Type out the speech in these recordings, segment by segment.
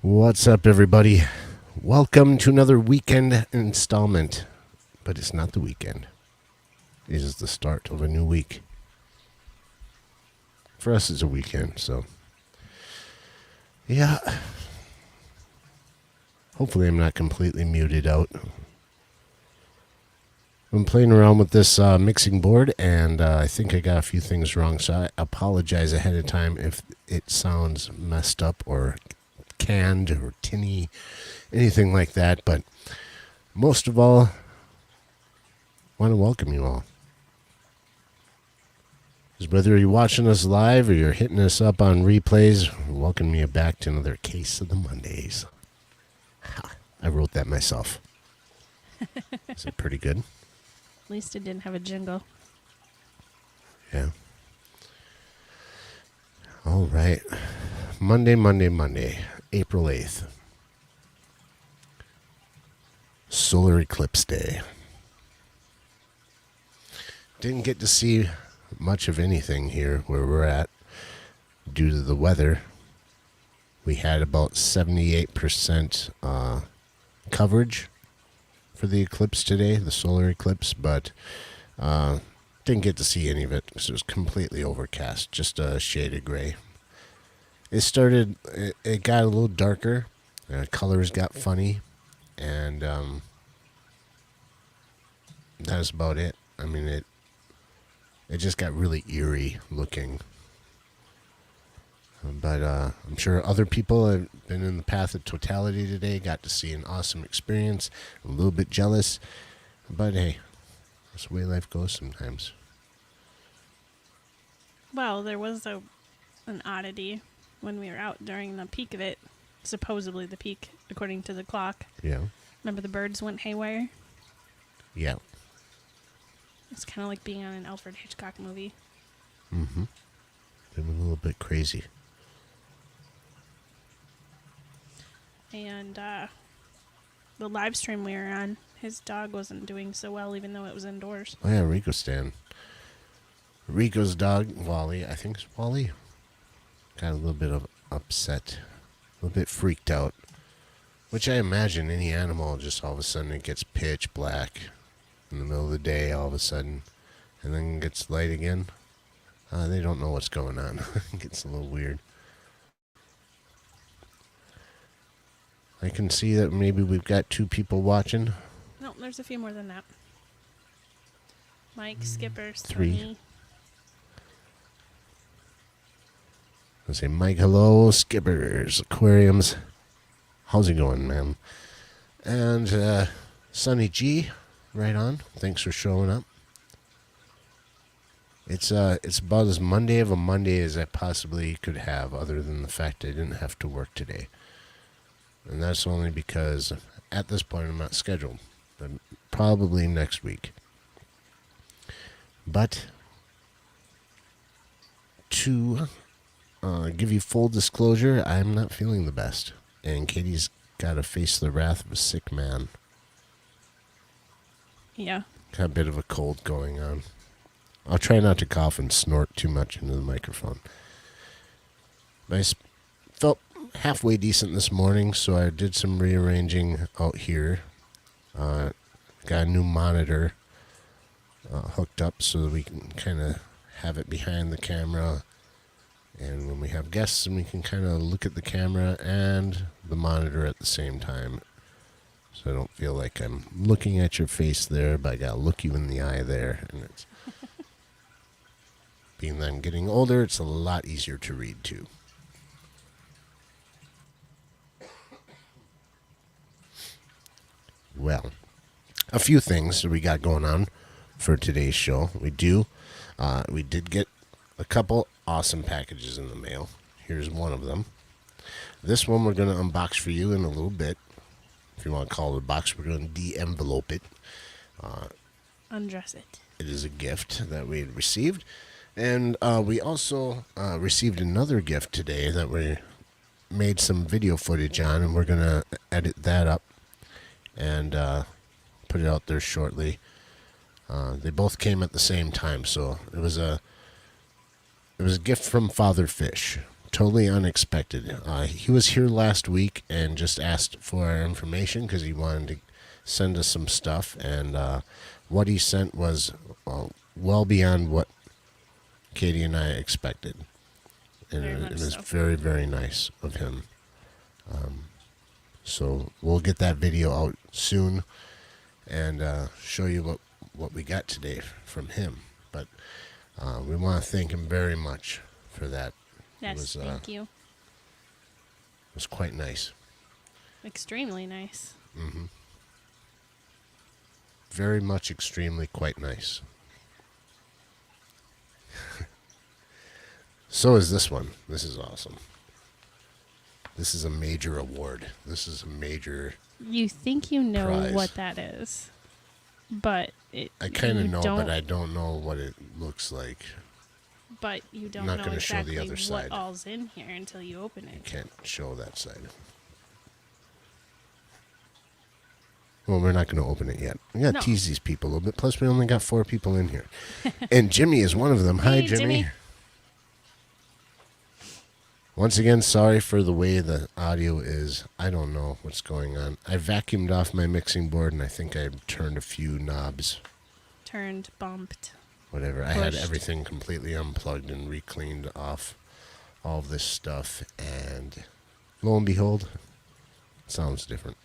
What's up, everybody? Welcome to another weekend installment. But it's not the weekend. It is the start of a new week. For us, it's a weekend, so... yeah. Hopefully I'm not completely muted out. I'm playing around with this mixing board, and I think I got a few things wrong, so I apologize ahead of time if it sounds messed up or canned or tinny, anything like that. But most of all, I want to welcome you all. Because whether you're watching us live or you're hitting us up on replays, welcome you back to another Case of the Mondays. I wrote that myself. Is it pretty good? At least it didn't have a jingle. Yeah. All right. Monday, April 8th. Solar Eclipse Day. Didn't get to see much of anything here where we're at due to the weather. We had about 78% coverage for the eclipse today, the solar eclipse, but didn't get to see any of it because it was completely overcast, just a shade of gray. It got a little darker, colors got funny, and that's about it. I mean, it just got really eerie looking. But I'm sure other people have been in the path of totality today, got to see an awesome experience, a little bit jealous. But hey, that's the way life goes sometimes. Well, there was an oddity when we were out during the peak of it. Supposedly the peak, according to the clock. Yeah. Remember the birds went haywire? Yeah. It's kind of like being on an Alfred Hitchcock movie. Mm-hmm. They were a little bit crazy. And the live stream we were on, his dog wasn't doing so well, even though it was indoors. Oh, yeah, Rico Stan. Rico's dog, Wally, I think it's Wally, got a little bit of upset, a little bit freaked out, which I imagine any animal just all of a sudden it gets pitch black in the middle of the day all of a sudden, and then gets light again. They don't know what's going on. It gets a little weird. I can see that maybe we've got 2 people watching. No, there's a few more than that. Mike, Skipper, 3. Tony. I say, Mike, hello, Skippers, Aquariums. How's it going, man? And Sonny G, right on. Thanks for showing up. It's about as Monday of a Monday as I possibly could have, other than the fact I didn't have to work today. And that's only because at this point I'm not scheduled, but probably next week. But to give you full disclosure, I'm not feeling the best, and Katie's got to face the wrath of a sick man. Yeah. Got a bit of a cold going on. I'll try not to cough and snort too much into the microphone. But I felt halfway decent this morning, so I did some rearranging out here. Got a new monitor hooked up so that we can kind of have it behind the camera, and when we have guests, and we can kind of look at the camera and the monitor at the same time, so I don't feel like I'm looking at your face there, but I gotta look you in the eye there. And it's being that I'm getting older, it's a lot easier to read too. Well, a few things that we got going on for today's show. We did get a couple awesome packages in the mail. Here's one of them. This one we're going to unbox for you in a little bit. If you want to call it a box, we're going to de-envelope it. Undress it. It is a gift that we had received. And we also received another gift today that we made some video footage on, and we're going to edit that up and put it out there shortly. They both came at the same time, so it was a gift from Father Fish totally unexpected. He was here last week and just asked for our information because he wanted to send us some stuff, and what he sent was well beyond what Katie and I expected. And Very it much was so. very, very nice of him. So we'll get that video out soon and show you what we got today from him. But we want to thank him very much for that. Yes, thank you. It was quite nice. Extremely nice. Very much, extremely, quite nice. So is this one. This is awesome. This is a major award. This is a major... You think you know Prize. what that is, but I kind of you know, don't, but I don't know what it looks like. But you don't not know gonna show the exactly other what side. all's in here until you open it. Can't show that side. Well, we're not going to open it yet. We got to No. tease these people a little bit. Plus, we only got 4 people in here. And Jimmy is one of them. Hi, Hey, Jimmy. Jimmy. Once again, sorry for the way the audio is. I don't know what's going on. I vacuumed off my mixing board, and I think I turned a few knobs. Turned, bumped. Whatever. I had Pushed. everything completely unplugged and re-cleaned off all of this stuff. And lo and behold, it sounds different.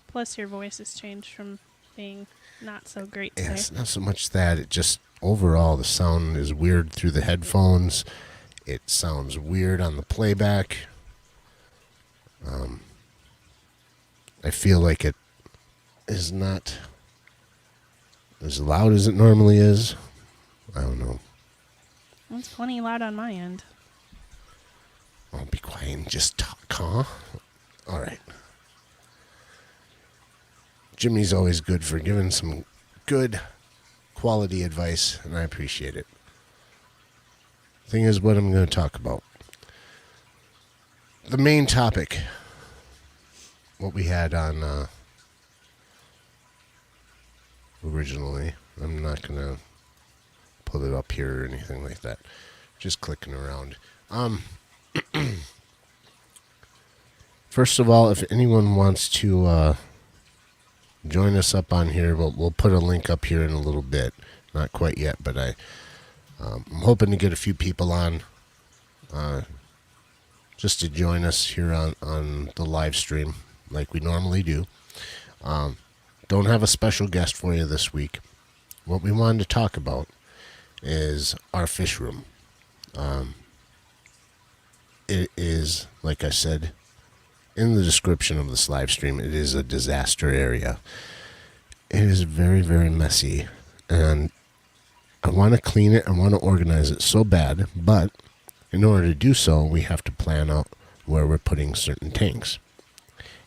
Plus, your voice has changed from being not so great today. Yes, not so much that. It just, overall, the sound is weird through the headphones. It sounds weird on the playback. I feel like it is not as loud as it normally is. I don't know. It's plenty loud on my end. I'll be quiet and just talk, huh? All right. Jimmy's always good for giving some good quality advice, and I appreciate it. Thing is, what I'm going to talk about. The main topic, what we had on originally. I'm not going to pull it up here or anything like that. Just clicking around. First of all, if anyone wants to join us up on here, we'll put a link up here in a little bit. Not quite yet, but I'm hoping to get a few people on just to join us here on the live stream like we normally do. Don't have a special guest for you this week. What we wanted to talk about is our fish room. It is, like I said in the description of this live stream, it is a disaster area. It is very, very messy, and I want to clean it. I want to organize it so bad, but in order to do so, we have to plan out where we're putting certain tanks.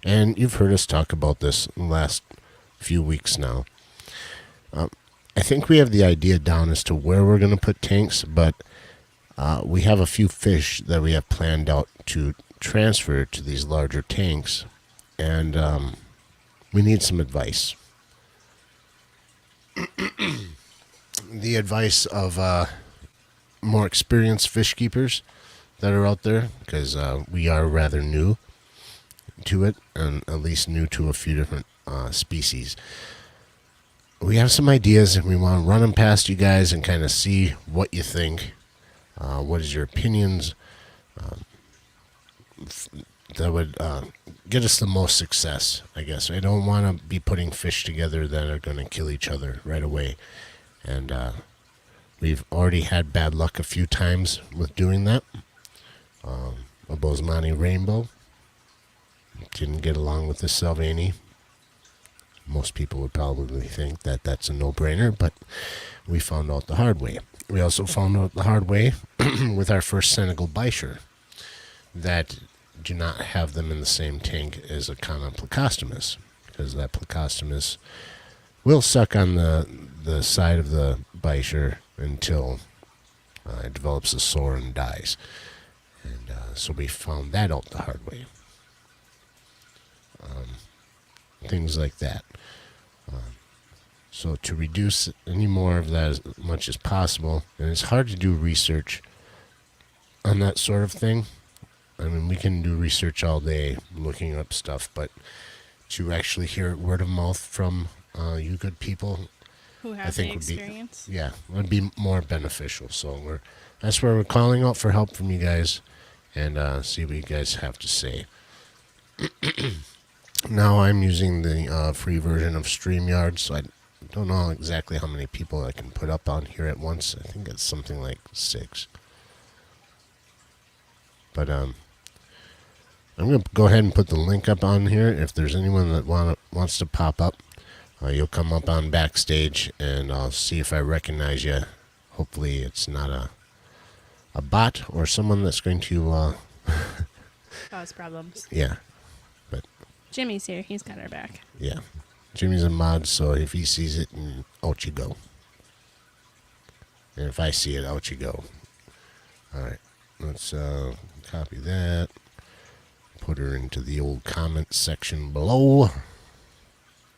And you've heard us talk about this in the last few weeks now. I think we have the idea down as to where we're going to put tanks, but we have a few fish that we have planned out to transfer to these larger tanks, and we need some advice. The advice of more experienced fish keepers that are out there, because we are rather new to it, and at least new to a few different species. We have some ideas, and we want to run them past you guys and kind of see what you think. What is your opinions? That would get us the most success, I guess. I don't want to be putting fish together that are going to kill each other right away. And we've already had bad luck a few times with doing that. A Bosemani Rainbow didn't get along with the Salvani. Most people would probably think that that's a no-brainer, but we found out the hard way. We also found out the hard way with our first Senegal Bichir that do not have them in the same tank as a common Plecostomus, because that Plecostomus will suck on the side of the Bichir until it develops a sore and dies. And so we found that out the hard way. Things like that. So to reduce any more of that as much as possible, and it's hard to do research on that sort of thing. I mean, we can do research all day looking up stuff, but to actually hear it word of mouth from you good people, Who I have think the would be, experience? yeah, would be more beneficial. So that's where we're calling out for help from you guys, and see what you guys have to say. Now I'm using the free version of StreamYard, so I don't know exactly how many people I can put up on here at once. I think it's something like 6. But I'm going to go ahead and put the link up on here. If there's anyone that wants to pop up, you'll come up on backstage, and I'll see if I recognize you. Hopefully it's not a bot or someone that's going to, Cause problems. yeah. But, Jimmy's here. He's got our back. yeah. Jimmy's a mod, so if he sees it, out you go. And if I see it, out you go. Alright. Let's copy that. Put her into the old comment section below.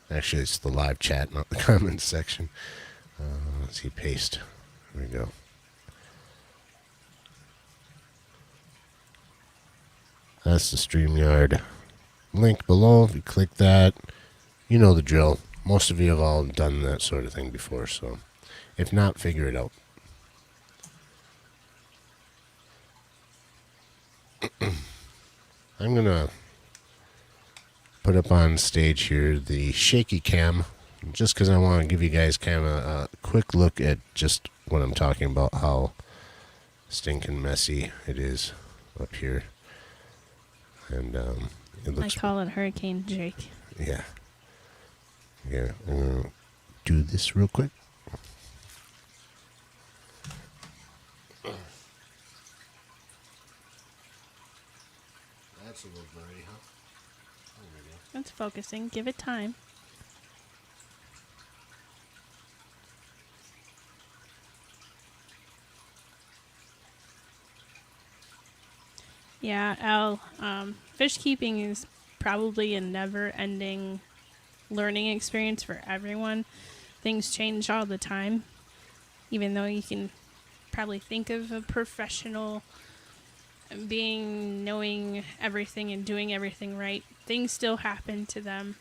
Actually, it's the live chat, not the comment section. Let's see, paste. There we go. That's the StreamYard link below. If you click that, you know the drill. Most of you have all done that sort of thing before, so if not, figure it out. I'm going to put up on stage here the shaky cam, just because I want to give you guys kind of a quick look at just what I'm talking about, how stinking messy it is up here. And it looks... I call it Hurricane Jake. Yeah. Yeah, I'm going to do this real quick. That's a little blurry, huh? Oh, there we go. It's focusing. Give it time. Yeah, Al, fish keeping is probably a never-ending learning experience for everyone. Things change all the time. Even though you can probably think of a professional being knowing everything and doing everything right, things still happen to them.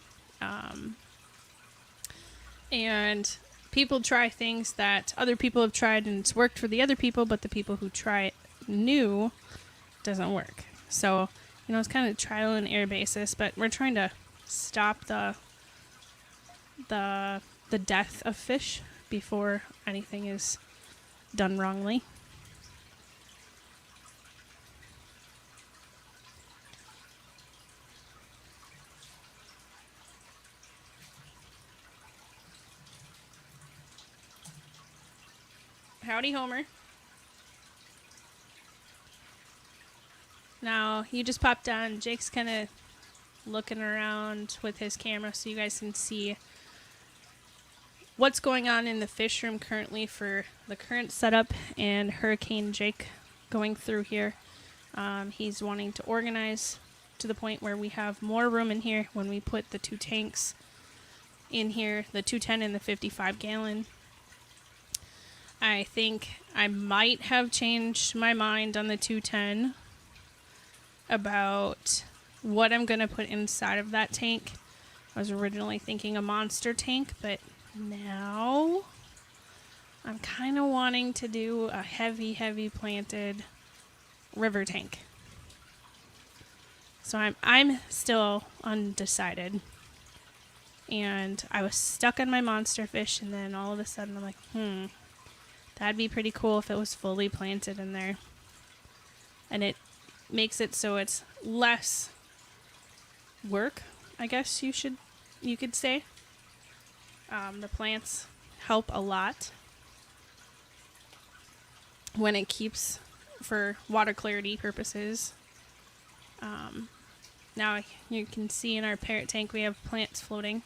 And people try things that other people have tried and it's worked for the other people, but the people who try it new doesn't work. So, it's kind of trial and error basis, but we're trying to stop the death of fish before anything is done wrongly. Howdy, Homer. Now, you just popped on. Jake's kind of looking around with his camera so you guys can see what's going on in the fish room currently for the current setup and Hurricane Jake going through here. He's wanting to organize to the point where we have more room in here when we put the 2 tanks in here, the 210 and the 55 gallon. I think I might have changed my mind on the 210 about what I'm going to put inside of that tank. I was originally thinking a monster tank, but now I'm kind of wanting to do a heavy planted river tank. So I'm still undecided. And I was stuck on my monster fish, and then all of a sudden I'm like, that'd be pretty cool if it was fully planted in there. And it makes it so it's less work, I guess you could say. The plants help a lot when it keeps for water clarity purposes. Now you can see in our parrot tank we have plants floating.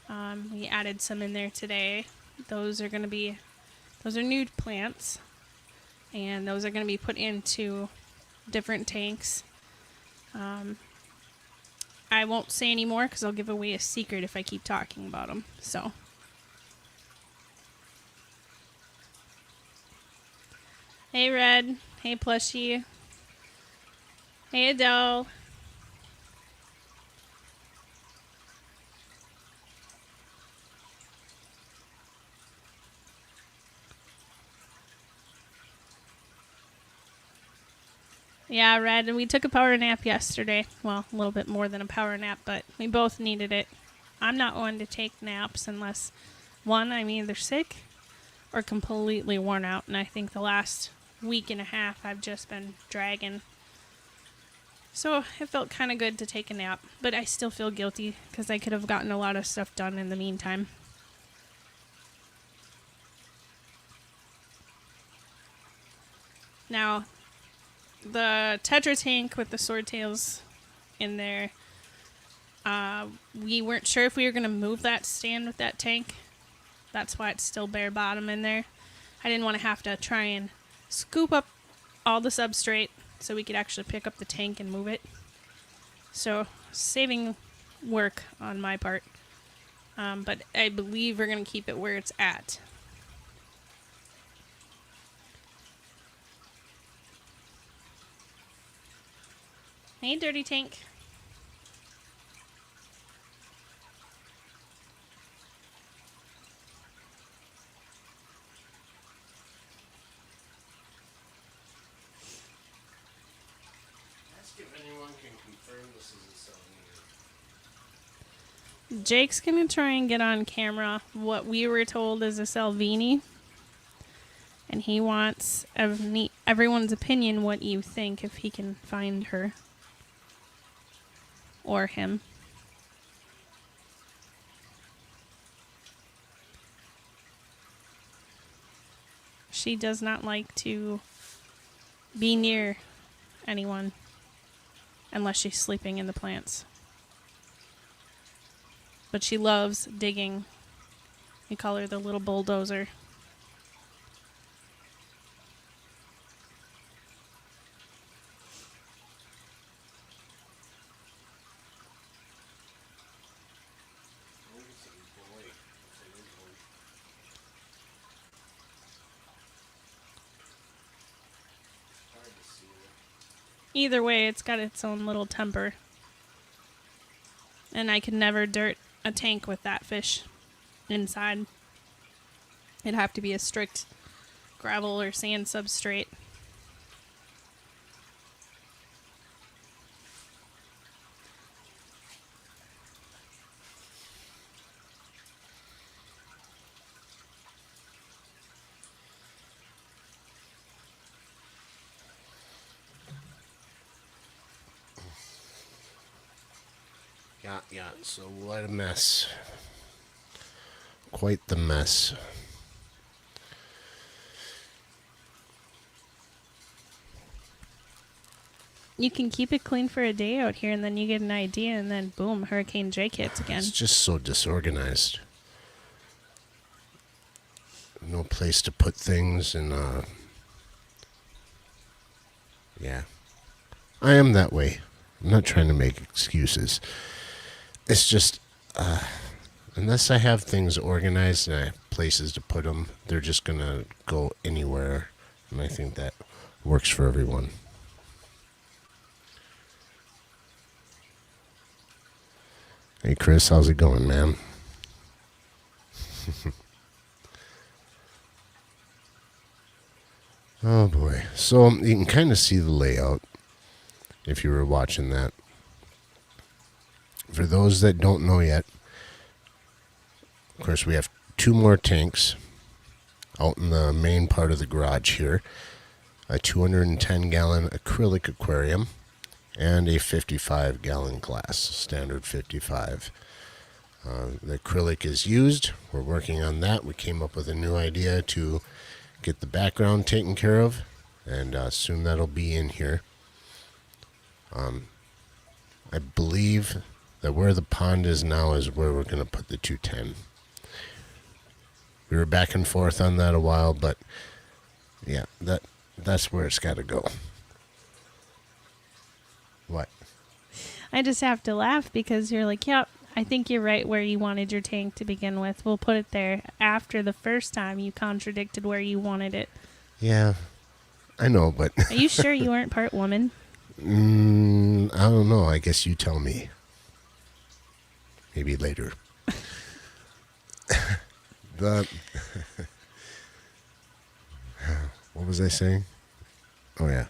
We added some in there today. Those are new plants, and those are going to be put into different tanks. I won't say any more because I'll give away a secret if I keep talking about them. So, hey Red, hey Plushie, Hey, Adele. Yeah, Red, we took a power nap yesterday. Well, a little bit more than a power nap, but we both needed it. I'm not one to take naps unless, one, I'm either sick or completely worn out. And I think the last week and a half I've just been dragging. So it felt kind of good to take a nap, but I still feel guilty because I could have gotten a lot of stuff done in the meantime. Now, the Tetra tank with the swordtails in there, we weren't sure if we were going to move that stand with that tank. That's why it's still bare bottom in there. I didn't want to have to try and scoop up all the substrate so we could actually pick up the tank and move it. So, saving work on my part. But I believe we're going to keep it where it's at. Hey, Dirty Tank. Ask if anyone can confirm this is a Salvini. Jake's going to try and get on camera what we were told is a Salvini. And he wants everyone's opinion what you think if he can find her. Or him. She does not like to be near anyone unless she's sleeping in the plants. But she loves digging. We call her the little bulldozer. Either way, it's got its own little temper. And I could never dirt a tank with that fish inside. It'd have to be a strict gravel or sand substrate. Yeah, so what a mess. Quite the mess. You can keep it clean for a day out here, and then you get an idea, and then boom, Hurricane Jake hits again. It's just so disorganized. No place to put things, and yeah. I am that way. I'm not trying to make excuses. It's just, unless I have things organized and I have places to put them, they're just going to go anywhere. And I think that works for everyone. Hey, Chris, how's it going, man? Oh, boy. So you can kind of see the layout if you were watching that. For those that don't know yet, of course, we have 2 more tanks out in the main part of the garage here. A 210-gallon acrylic aquarium and a 55-gallon glass, standard 55. The acrylic is used. We're working on that. We came up with a new idea to get the background taken care of, and soon that'll be in here. I believe that where the pond is now is where we're going to put the 210. We were back and forth on that a while, but yeah, that's where it's got to go. What? I just have to laugh because you're like, yep, I think you're right where you wanted your tank to begin with. We'll put it there after the first time you contradicted where you wanted it. Yeah, I know, but... Are you sure you weren't part woman? I don't know. I guess you tell me. Maybe later. The what was I saying? Oh yeah,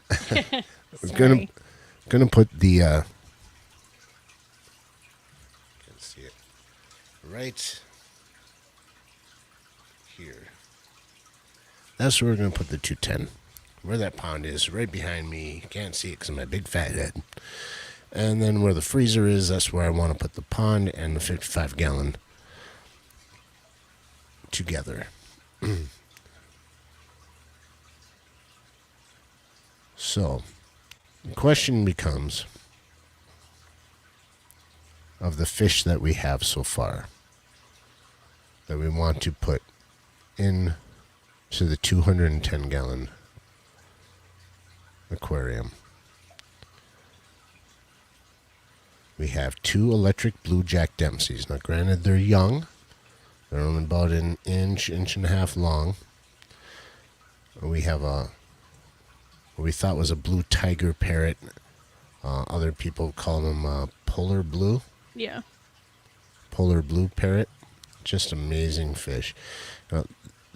I was gonna put the can't see it right here. That's where we're gonna put the 210. Where that pond is, right behind me. Can't see it because of my big fat head. And then where the freezer is, that's where I want to put the pond and the 55-gallon together. So, the question becomes, of the fish that we have so far, that we want to put in to the 210-gallon aquarium. We have 2 electric blue Jack Dempseys. Now, granted, they're young. They're only about an inch and a half long. We have what we thought was a blue tiger parrot. Other people call them polar blue. Yeah. Polar blue parrot. Just amazing fish.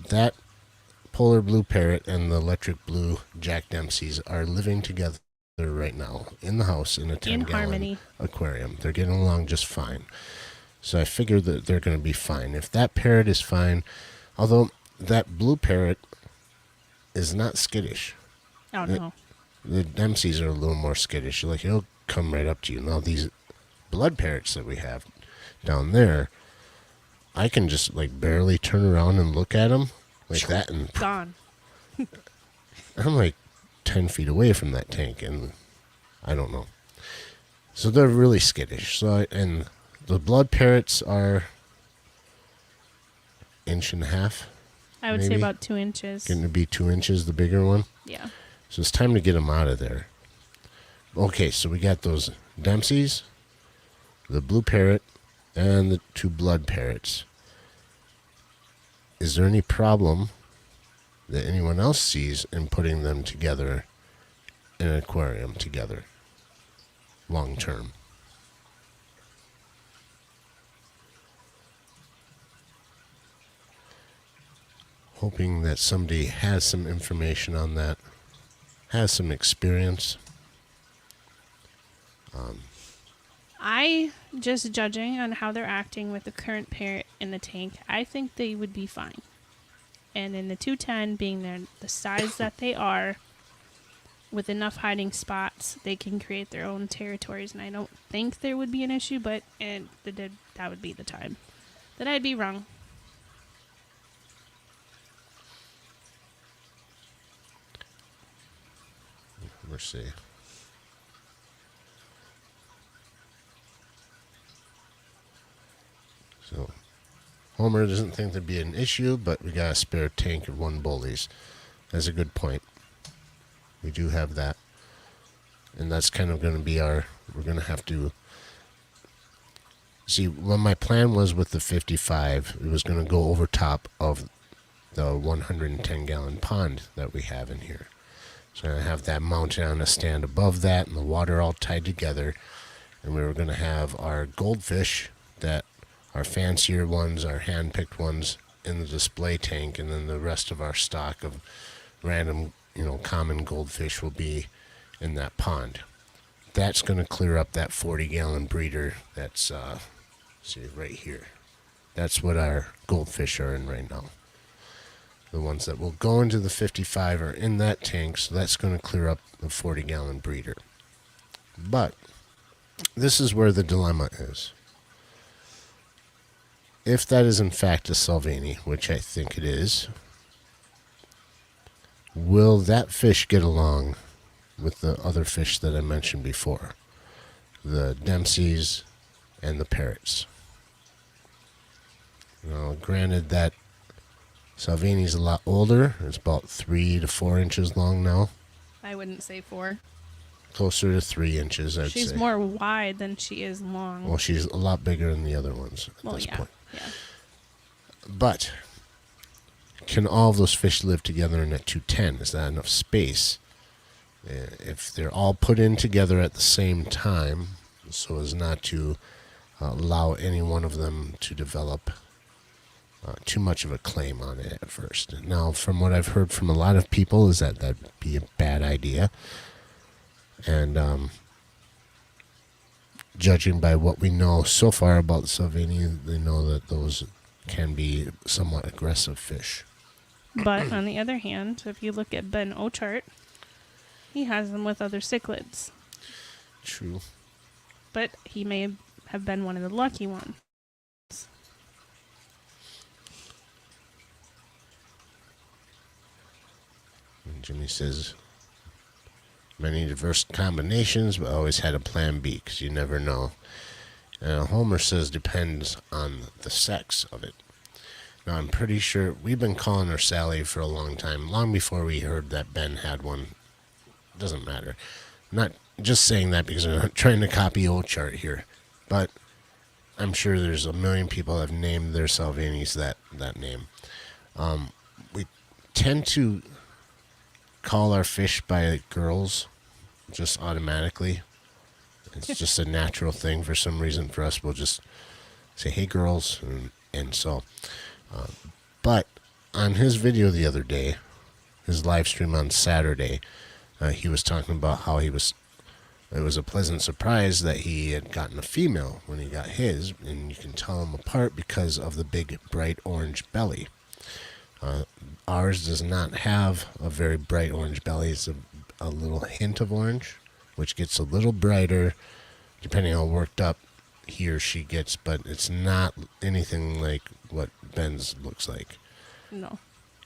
That polar blue parrot and the electric blue Jack Dempseys are living together right now in the house in a 10-gallon aquarium. They're getting along just fine. So I figure that they're going to be fine. If that parrot is fine, although that blue parrot is not skittish. Oh, no. The Dempseys are a little more skittish. Like, he'll come right up to you. Now, these blood parrots that we have down there, I can just, like, barely turn around and look at them like that, and gone. I'm like 10 feet away from that tank, and I don't know. So they're really skittish. And the blood parrots are inch and a half. I would say about 2 inches. Getting to be 2 inches, the bigger one. Yeah. So it's time to get them out of there. Okay, so we got those Dempseys, the blue parrot, and the 2 blood parrots. Is there any problem that anyone else sees in putting them together in an aquarium together long term? Hoping that somebody has some information on that, has some experience. I, just judging on how they're acting with the current parrot in the tank, I think they would be fine. And in the 210, being the size that they are, with enough hiding spots, they can create their own territories. And I don't think there would be an issue, but that would be the time that I'd be wrong. Let's see. So, Homer doesn't think there'd be an issue, but we got a spare tank of 1 bullies. That's a good point. We do have that. And that's kind of going to be we're going to have to see, what my plan was with the 55, it was going to go over top of the 110-gallon pond that we have in here. So I have that mounted on a stand above that, and the water all tied together. And we were going to have our goldfish, that our fancier ones, our hand-picked ones, in the display tank, and then the rest of our stock of random, common goldfish will be in that pond. That's going to clear up that 40-gallon breeder. That's see right here. That's what our goldfish are in right now. The ones that will go into the 55 are in that tank, so that's going to clear up the 40-gallon breeder. But this is where the dilemma is. If that is in fact a Salvini, which I think it is, will that fish get along with the other fish that I mentioned before? The Dempseys and the parrots. Now, granted that Salvini's a lot older. It's about 3 to 4 inches long now. I wouldn't say 4. Closer to 3 inches, I'd say. She's more wide than she is long. Well, she's a lot bigger than the other ones at this point. Yeah. But can all of those fish live together in a 210? Is that enough space If they're all put in together at the same time, so as not to allow any one of them to develop too much of a claim on it at first. Now, from what I've heard from a lot of people, is that that'd be a bad idea. And judging by what we know so far about the Salvini, they know that those can be somewhat aggressive fish. But on the other hand, if you look at Ben Ochart, he has them with other cichlids. True. But he may have been one of the lucky ones. And Jimmy says, many diverse combinations, but always had a plan B, because you never know. And Homer says depends on the sex of it. Now, I'm pretty sure we've been calling her Sally for a long time, long before we heard that Ben had one. Doesn't matter. I'm not just saying that because I'm not trying to copy Ochart here, but I'm sure there's a million people that have named their Salvinis that name. We tend to call our fish by girls just automatically. It's just a natural thing for some reason for us. We'll just say, hey, girls, and so. But on his video the other day, his live stream on Saturday, he was talking about how it was a pleasant surprise that he had gotten a female when he got his, and you can tell them apart because of the big bright orange belly. Ours does not have a very bright orange belly. It's a little hint of orange, which gets a little brighter depending on how worked up he or she gets, but it's not anything like what Ben's looks like. No.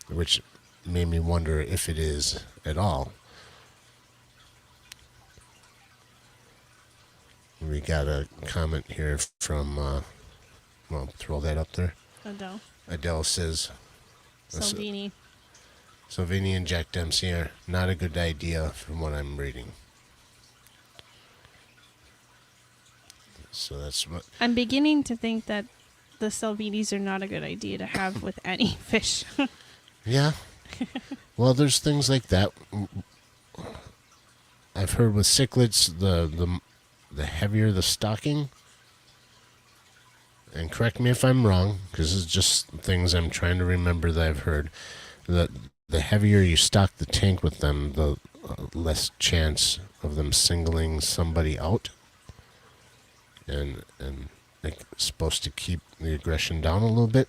Which made me wonder if it is at all. We got a comment here from, well, throw that up there. Adele. Adele says, Salvini. Salvini and Jack Dempsey are not a good idea from what I'm reading. So that's what... I'm beginning to think that the Salvinis are not a good idea to have with any fish. Yeah. Well, there's things like that. I've heard with cichlids, the heavier the stocking, and correct me if I'm wrong, because it's just things I'm trying to remember that I've heard, that the heavier you stock the tank with them, the less chance of them singling somebody out. And like, supposed to keep the aggression down a little bit.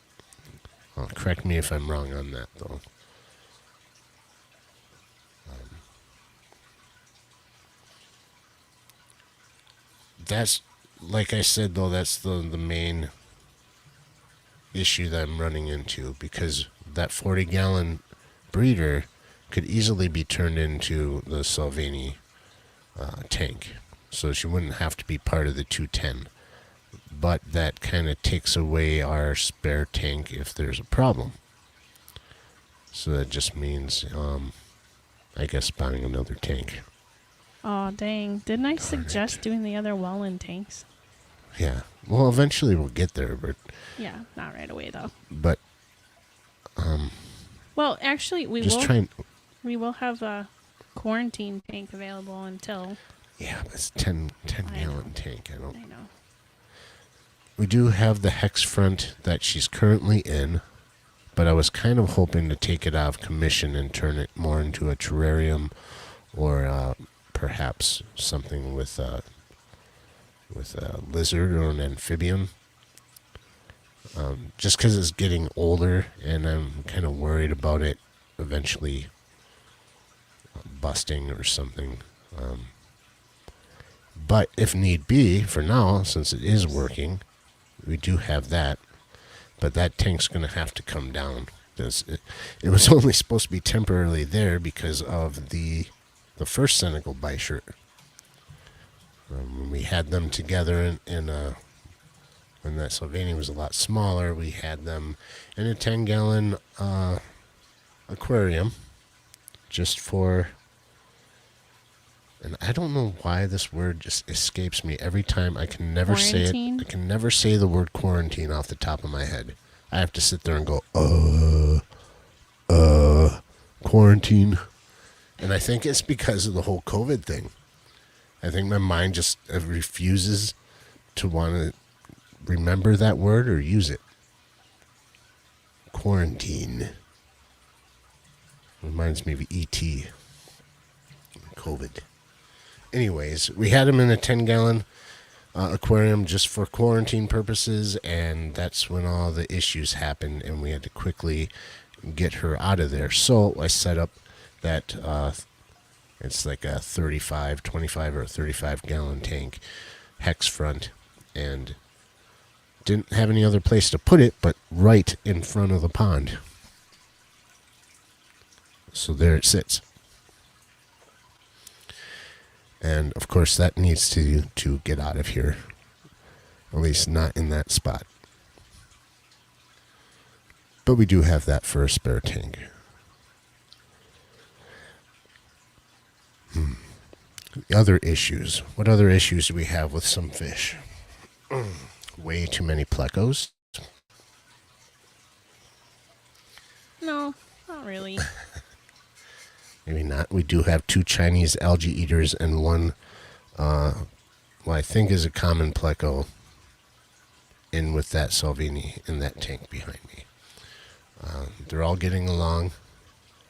Correct me if I'm wrong on that, though. That's, like I said, though, that's the main issue that I'm running into, because that 40-gallon breeder could easily be turned into the Salvini tank. So she wouldn't have to be part of the 210. But that kind of takes away our spare tank if there's a problem. So that just means, I guess, buying another tank. Oh, dang. Didn't I suggest doing the other well-in tanks? Yeah. Well, eventually we'll get there, but... Yeah, not right away, though. But, well, actually, we will have a quarantine tank available until... Yeah, but it's 10-gallon tank. I know. We do have the hex front that she's currently in, but I was kind of hoping to take it off commission and turn it more into a terrarium, or perhaps something with a lizard or an amphibian. Just because it's getting older, and I'm kind of worried about it eventually busting or something. But if need be, for now, since it is working, we do have that. But that tank's going to have to come down. It was only supposed to be temporarily there because of the first Senegal Bichir. When we had them together when that Salvini was a lot smaller, we had them in a 10-gallon aquarium just for... And I don't know why this word just escapes me every time. I can never say it. I can never say the word quarantine off the top of my head. I have to sit there and go, quarantine. And I think it's because of the whole COVID thing. I think my mind just refuses to want to remember that word or use it. Quarantine. Reminds me of E.T. COVID. Anyways, we had him in a 10-gallon aquarium just for quarantine purposes, and that's when all the issues happened, and we had to quickly get her out of there. So I set up that it's like a 25 or 35-gallon tank, hex front, and didn't have any other place to put it but right in front of the pond. So there it sits. And of course that needs to get out of here. At least not in that spot. But we do have that for a spare tank. Other issues. What other issues do we have with some fish? Way too many plecos. No, not really. Maybe not. We do have 2 Chinese algae eaters and one, what I think is a common pleco in with that Salvini in that tank behind me. They're all getting along.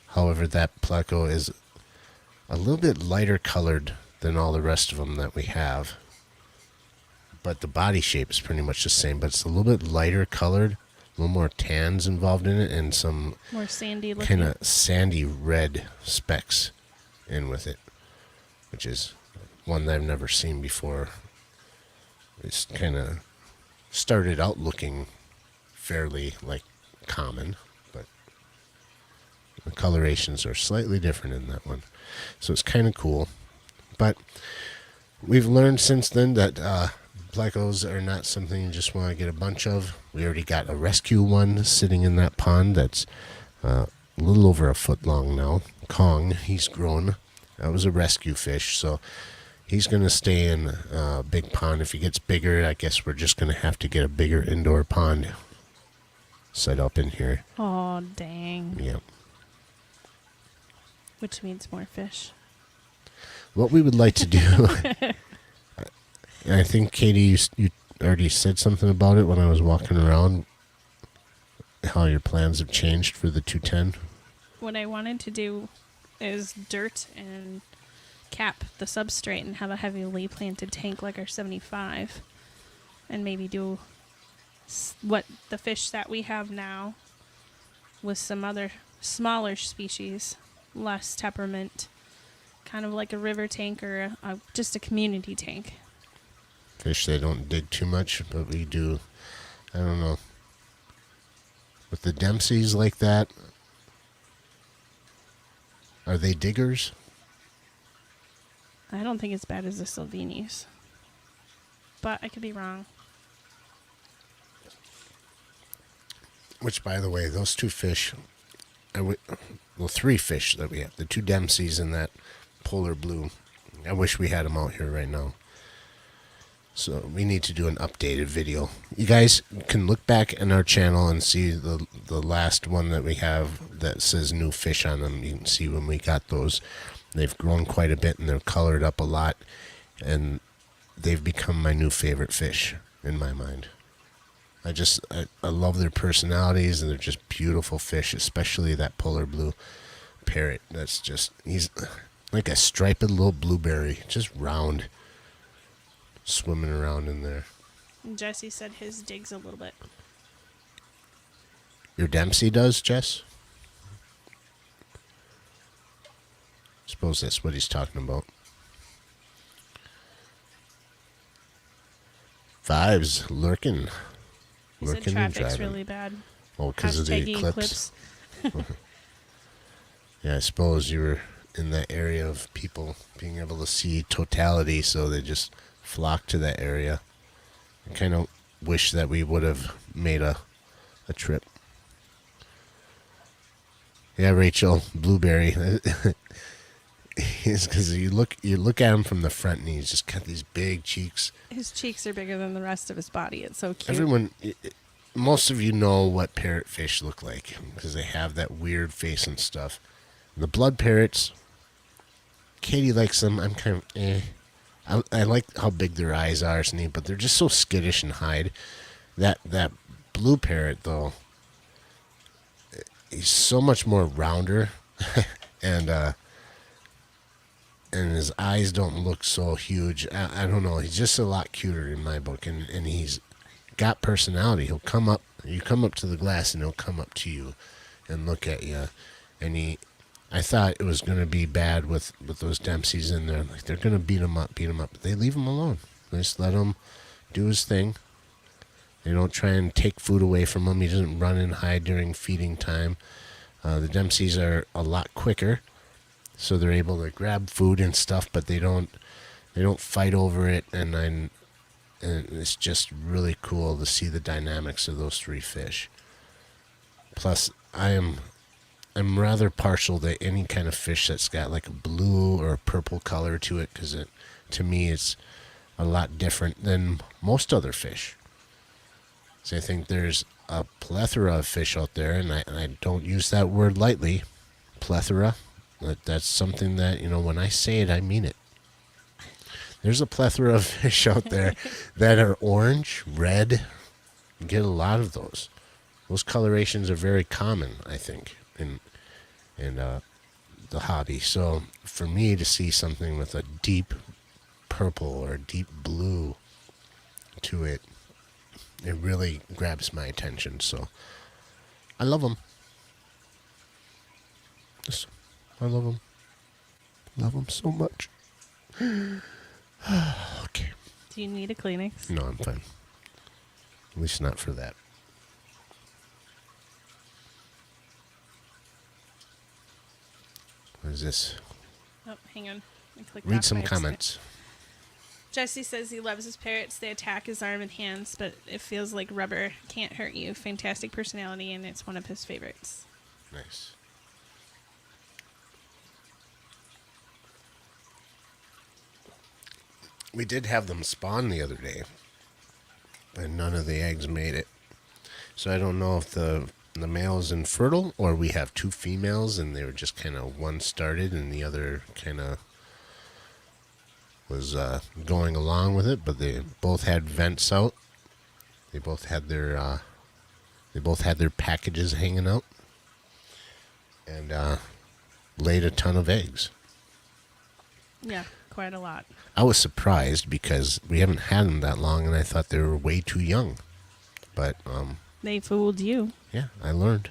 However, that pleco is a little bit lighter colored than all the rest of them that we have. But the body shape is pretty much the same, but it's a little bit lighter colored, a little more tans involved in it, and some More sandy looking. kind of sandy red specks in with it, which is one that I've never seen before. It's kind of started out looking fairly like common, but the colorations are slightly different in that one. So it's kind of cool. But we've learned since then that plecos are not something you just want to get a bunch of. We already got a rescue one sitting in that pond that's a little over a foot long now. Kong, he's grown. That was a rescue fish, so he's going to stay in a big pond. If he gets bigger, I guess we're just going to have to get a bigger indoor pond set up in here. Oh, dang. Yep. Which means more fish. What we would like to do, I think, Katie, you already said something about it when I was walking around, how your plans have changed for the 210. What I wanted to do is dirt and cap the substrate and have a heavily planted tank like our 75. And maybe do what the fish that we have now with some other smaller species, less temperament, kind of like a river tank or just a community tank. Fish they don't dig too much, but we do, I don't know. With the Dempseys like that, are they diggers? I don't think it's bad as the Salvinis. But I could be wrong. Which, by the way, those 2 fish, well, 3 fish that we have, the 2 Dempseys and that polar blue, I wish we had them out here right now. So we need to do an updated video. You guys can look back in our channel and see the last one that we have that says new fish on them. You can see when we got those. They've grown quite a bit and they're colored up a lot. And they've become my new favorite fish in my mind. I love their personalities, and they're just beautiful fish, especially that polar blue parrot. That's just, he's like a striped little blueberry, just round, swimming around in there. And Jesse said his digs a little bit. Your Dempsey does, Jess? Suppose that's what he's talking about. Vibes lurking. He said Lurking and traffic's driving. really bad. Oh, because of the Hashtag eclipse. Yeah, I suppose you were in that area of people being able to see totality, so they just flock to that area. I kind of wish that we would have made a trip. Yeah, Rachel, blueberry. It's because you look at him from the front, and he's just got these big cheeks. His cheeks are bigger than the rest of his body. It's so cute. Everyone, most of you know what parrotfish look like because they have that weird face and stuff. The blood parrots, Katie likes them. I'm kind of eh. I like how big their eyes are, it's neat, but they're just so skittish and hide. That blue parrot though, he's so much more rounder, and his eyes don't look so huge. I don't know. He's just a lot cuter in my book, and he's got personality. He'll come up. You come up to the glass, and he'll come up to you, and look at you, and I thought it was going to be bad with those Dempseys in there. Like, they're going to beat him up. But they leave him alone. They just let him do his thing. They don't try and take food away from him. He doesn't run and hide during feeding time. The Dempseys are a lot quicker, so they're able to grab food and stuff, but they don't fight over it. And it's just really cool to see the dynamics of those three fish. Plus, I'm rather partial to any kind of fish that's got like a blue or a purple color to it, because to me it's a lot different than most other fish. So I think there's a plethora of fish out there, and I don't use that word lightly, plethora. That's something that, when I say it, I mean it. There's a plethora of fish out there that are orange, red. You get a lot of those. Those colorations are very common, I think, in the hobby. So for me to see something with a deep purple or deep blue to it, it really grabs my attention. So I love them. I love them. Love them so much. Okay. Do you need a Kleenex? No, I'm fine. At least not for that. What is this? Oh, hang on. I clicked Read off some by accident. comments. Jesse says he loves his parrots. They attack his arm and hands, but it feels like rubber. Can't hurt you. Fantastic personality, and it's one of his favorites. Nice. We did have them spawn the other day, but none of the eggs made it. So I don't know if the male is infertile, or we have two females and they were just kind of one started and the other kind of was going along with it. But they both had vents out. They both had their packages hanging out, and laid a ton of eggs. Yeah, quite a lot. I was surprised because we haven't had them that long, and I thought they were way too young. But They fooled you. yeah, I learned.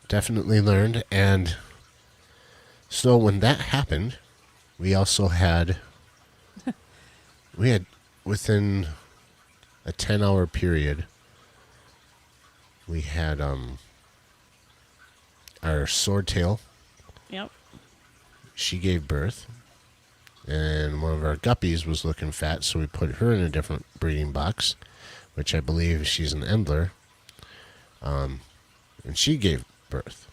Definitely learned. And so when that happened, we also had within a 10-hour period, we had our swordtail. Yep. She gave birth, and one of our guppies was looking fat, so we put her in a different breeding box, which I believe she's an Endler, and she gave birth.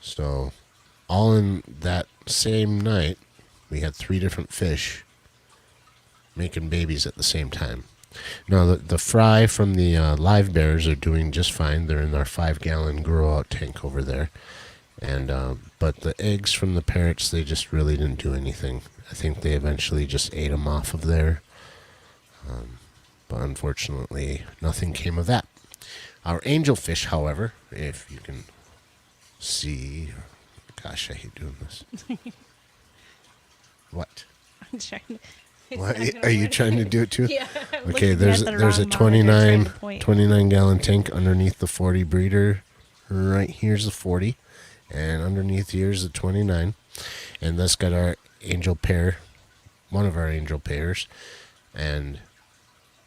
So all in that same night, we had 3 different fish making babies at the same time. Now, the fry from the live bears are doing just fine. They're in our 5-gallon grow-out tank over there. And but the eggs from the parrots, they just really didn't do anything. I think they eventually just ate them off of there. But unfortunately, nothing came of that. Our angelfish, however, if you can see... Gosh, I hate doing this. What? I'm trying to, it's What? not gonna Are you work. trying to do it too? Yeah. I'm Okay, looking there's at the a wrong monitor, trying to point. 29 gallon tank underneath the 40 breeder. Right here's the 40, and underneath here's the 29, and that's got our angel pair, one of our angel pairs, and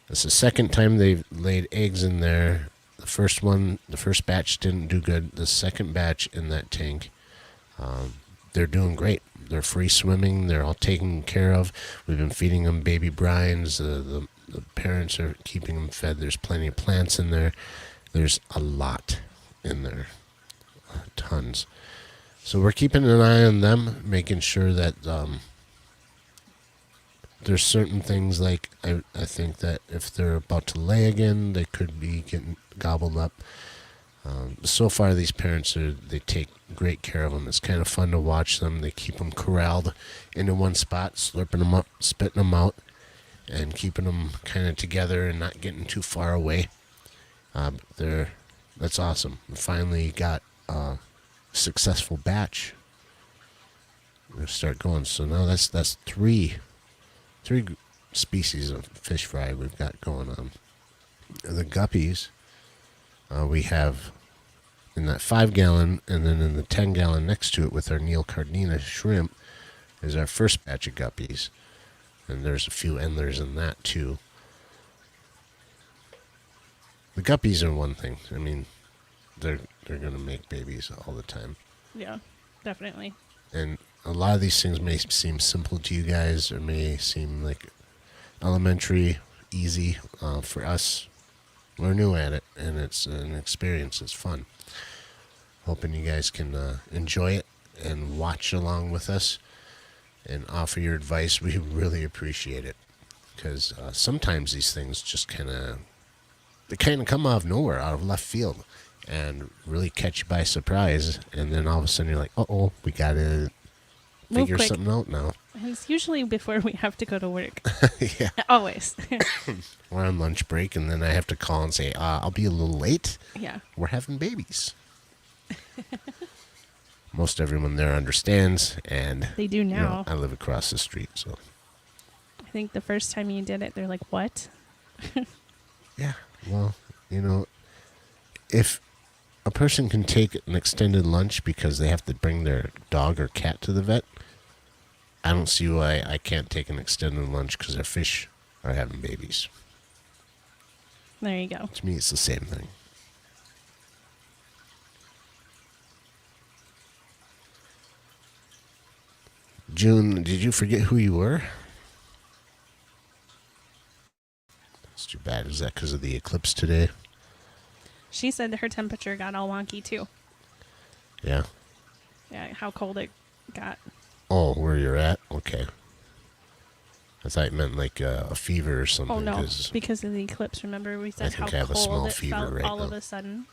it's the second time they've laid eggs in there. The first batch didn't do good. The second batch in that tank, they're doing great. They're free swimming. They're all taken care of. We've been feeding them baby brines. The parents are keeping them fed. There's plenty of plants in there. There's a lot in there. Tons. So we're keeping an eye on them, making sure that there's certain things like I think that if they're about to lay again, they could be getting gobbled up. So far, these parents they take great care of them. It's kind of fun to watch them. They keep them corralled into one spot, slurping them up, spitting them out, and keeping them kind of together and not getting too far away. That's awesome. We finally got a successful batch. We're gonna start going. So now that's three species of fish fry we've got going on. The guppies, we have in that 5-gallon, and then in the 10-gallon next to it with our Neil Cardina shrimp is our first batch of guppies, and there's a few endlers in that too. The guppies are one thing. I mean, they're gonna make babies all the time. Yeah, definitely. And a lot of these things may seem simple to you guys, or may seem like elementary, easy. For us, we're new at it, and it's an experience. It's fun. Hoping you guys can enjoy it and watch along with us and offer your advice. We really appreciate it, because sometimes these things just kind of come out of nowhere, out of left field, and really catch you by surprise. And then all of a sudden you're like, uh-oh, we got to figure something out now. And it's usually before we have to go to work. Yeah. Always. We're on lunch break, and then I have to call and say, I'll be a little late. Yeah. We're having babies. Most everyone there understands, and They do now. I live across the street, so I think the first time you did it, they're like, what? yeah. Well, if a person can take an extended lunch because they have to bring their dog or cat to the vet, I don't see why I can't take an extended lunch because our fish are having babies. There you go. To me, it's the same thing. June, did you forget who you were? That's too bad. Is that because of the eclipse today? She said her temperature got all wonky too. Yeah. Yeah, how cold it got. Oh, where you're at? Okay. I thought it meant like a fever or something. Oh no, because of the eclipse. Remember we said how I have a small cold it fever felt right all now. of a sudden.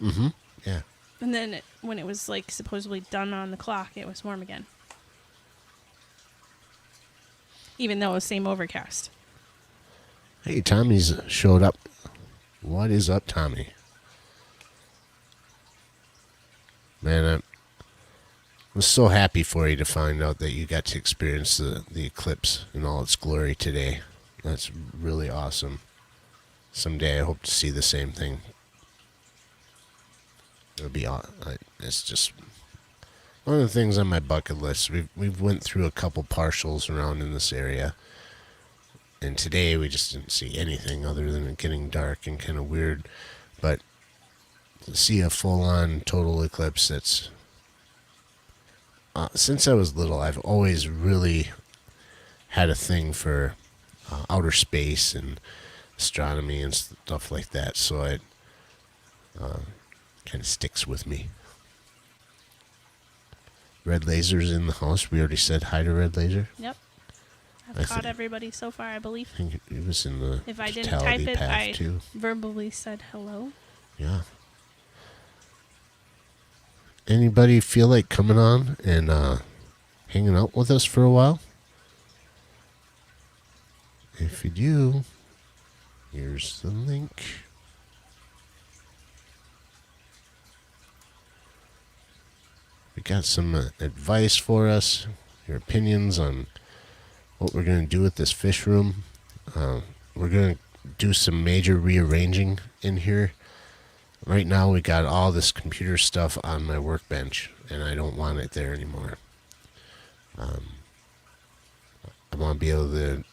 Mm-hmm. Yeah. And then when it was like supposedly done on the clock, it was warm again. Even though it was same overcast. Hey, Tommy's showed up. What is up, Tommy? Man, I was so happy for you to find out that you got to experience the eclipse in all its glory today. That's really awesome. Someday I hope to see the same thing. It'll be it's just one of the things on my bucket list. We've went through a couple partials around in this area, and today we just didn't see anything other than it getting dark and kind of weird. But to see a full-on total eclipse, that's since I was little, I've always really had a thing for outer space and astronomy and stuff like that. So it kind of sticks with me. Red Laser's in the house. We already said hi to Red Laser. Yep. I've caught everybody so far, I believe. I think it was in the If I didn't type it, path I too. verbally said hello. Yeah. Anybody feel like coming on and hanging out with us for a while? If you do, here's the link. We got some advice for us, your opinions on what we're going to do with this fish room. We're going to do some major rearranging in here. Right now we got all this computer stuff on my workbench, and I don't want it there anymore. I want to be able to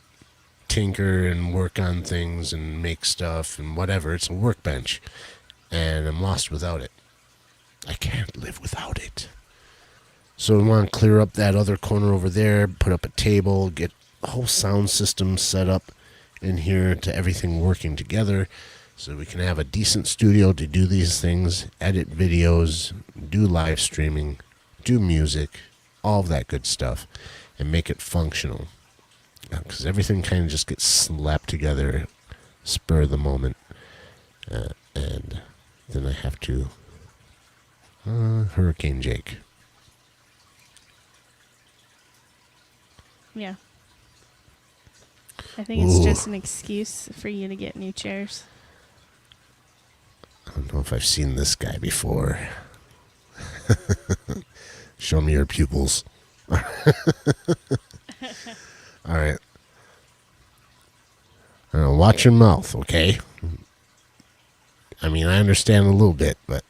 tinker and work on things and make stuff and whatever. It's a workbench, and I'm lost without it. I can't live without it. So we want to clear up that other corner over there, put up a table, get a whole sound system set up in here to everything working together so we can have a decent studio to do these things, edit videos, do live streaming, do music, all of that good stuff, and make it functional. Because everything kind of just gets slapped together, spur of the moment. And then I have to Hurricane Jake. Yeah. I think it's Ooh. just an excuse for you to get new chairs. I don't know if I've seen this guy before. Show me your pupils. All right. Watch your mouth, okay? I mean, I understand a little bit, but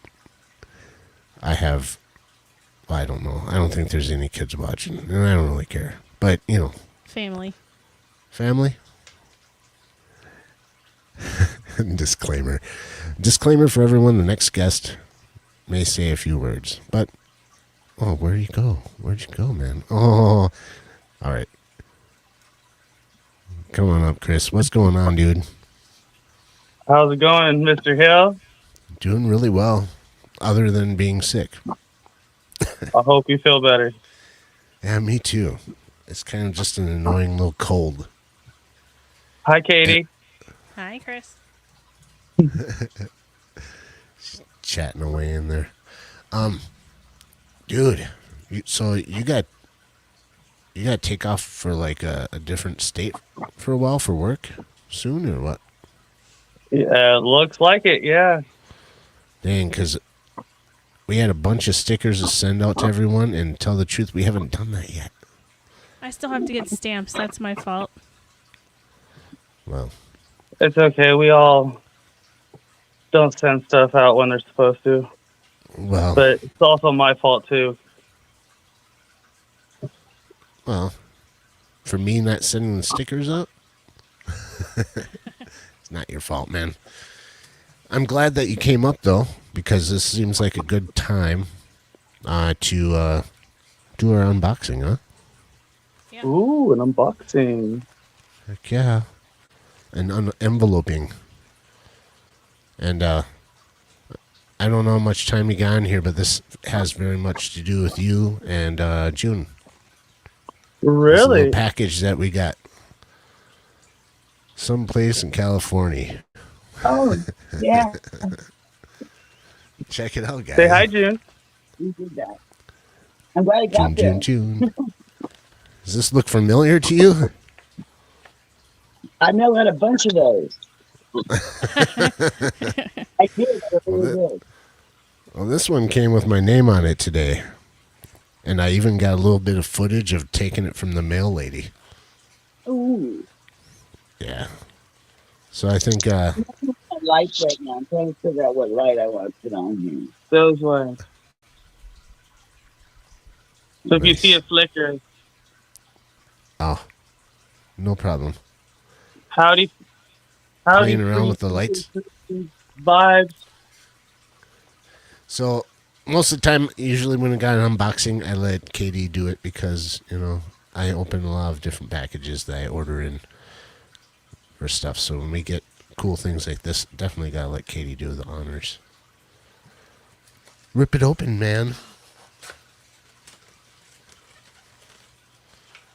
I don't know. I don't think there's any kids watching, and I don't really care. But, Family. family? Disclaimer. Disclaimer for everyone, the next guest may say a few words. But, where'd you go? Where'd you go, man? Oh, all right. Come on up, Chris. What's going on, dude? How's it going, Mr. Hill? Doing really well, other than being sick. I hope you feel better. Yeah, me too. It's kind of just an annoying little cold. Hi, Katie. Hi, Chris. Chatting away in there. Dude, so you got to take off for like a different state for a while for work soon, or what? Yeah, looks like it, yeah. Dang, because we had a bunch of stickers to send out to everyone, and tell the truth, we haven't done that yet. I still have to get stamps. That's my fault. Well, It's okay. We all don't send stuff out when they're supposed to. well, But it's also my fault, too. well, for me not sending the stickers up, it's not your fault, man. I'm glad that you came up, though, because this seems like a good time to do our unboxing, huh? Yeah. Ooh, an unboxing. Heck yeah. And enveloping. And I don't know how much time you got in here, but this has very much to do with you and June. This Really? little package that we got. Someplace in California. Oh, yeah, Check it out, guys. Say hi, June. you did that. I'm glad I got June, there. June. Does this look familiar to you? I know had a bunch of those. I did. I really did. Well, this one came with my name on it today. And I even got a little bit of footage of taking it from the mail lady. Ooh, Yeah. So I think, lights right now. I'm trying to figure out what light I want to put on here. Those ones. So if you Nice. see a flicker, no problem. howdy. Playing around with the lights. Vibes. So most of the time, usually when I got an unboxing, I let Katie do it because, I open a lot of different packages that I order in for stuff. So when we get cool things like this, definitely gotta let Katie do the honors. Rip it open, man.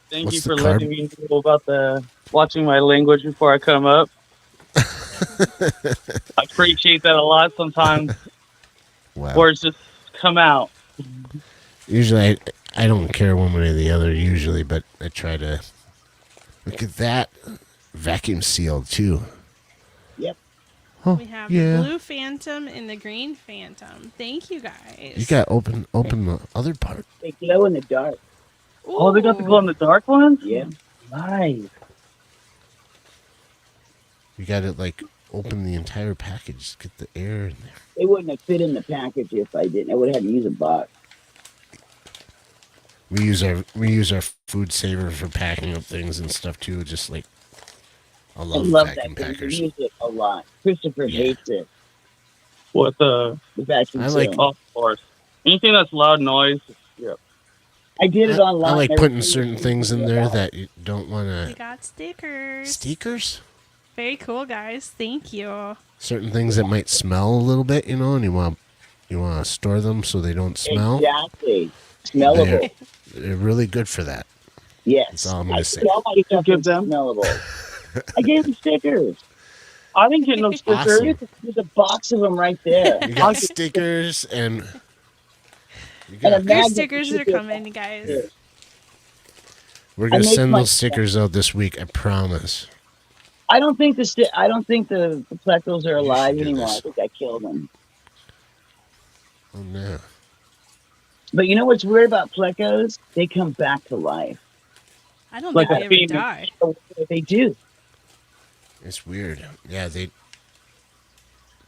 Thank What's you the for card? letting me know about watching my language before I come up. I appreciate that a lot sometimes. Wow. Words just come out. Usually, I don't care one way or the other, usually, but I try to. Look at that. Vacuum sealed, too. Yep. Oh, We have yeah. the blue Phantom and the green Phantom. Thank you, guys. You got open the other part. They glow in the dark. Oh, they got the glow in the dark ones? Yeah. Nice. You got to, open the entire package. Get the air in there. They wouldn't have fit in the package if I didn't. I would have had to use a box. We use our food saver for packing up things and stuff too. Just I I love love vacuum that thing. packers. We use it a lot. Christopher Yeah. hates it. What the? The vacuum I like- seal. Oh, of course. Anything that's loud noise. Yeah. I did it online. I like Never putting seen certain it. things in there that you don't want We to. got stickers. Stickers. Very cool, guys. Thank you. Certain things that might smell a little bit, and you want to store them so they don't smell. Exactly. Smellable. They're really good for that. Yes. That's all I'm gonna I say. think all my stuff Give is them? smellable. I gave them stickers. I didn't get no stickers. Awesome. There's a box of them right there. You got stickers and you And a got. Your magnet stickers to are keep it coming, guys. there. We're I gonna make send my- those stickers out this week. I promise. I don't think the plecos are alive do anymore. this. I think I killed them. Oh no. But you know what's weird about plecos? They come back to life. I don't Like think a they ever phoenix. die. They do. It's weird. Yeah,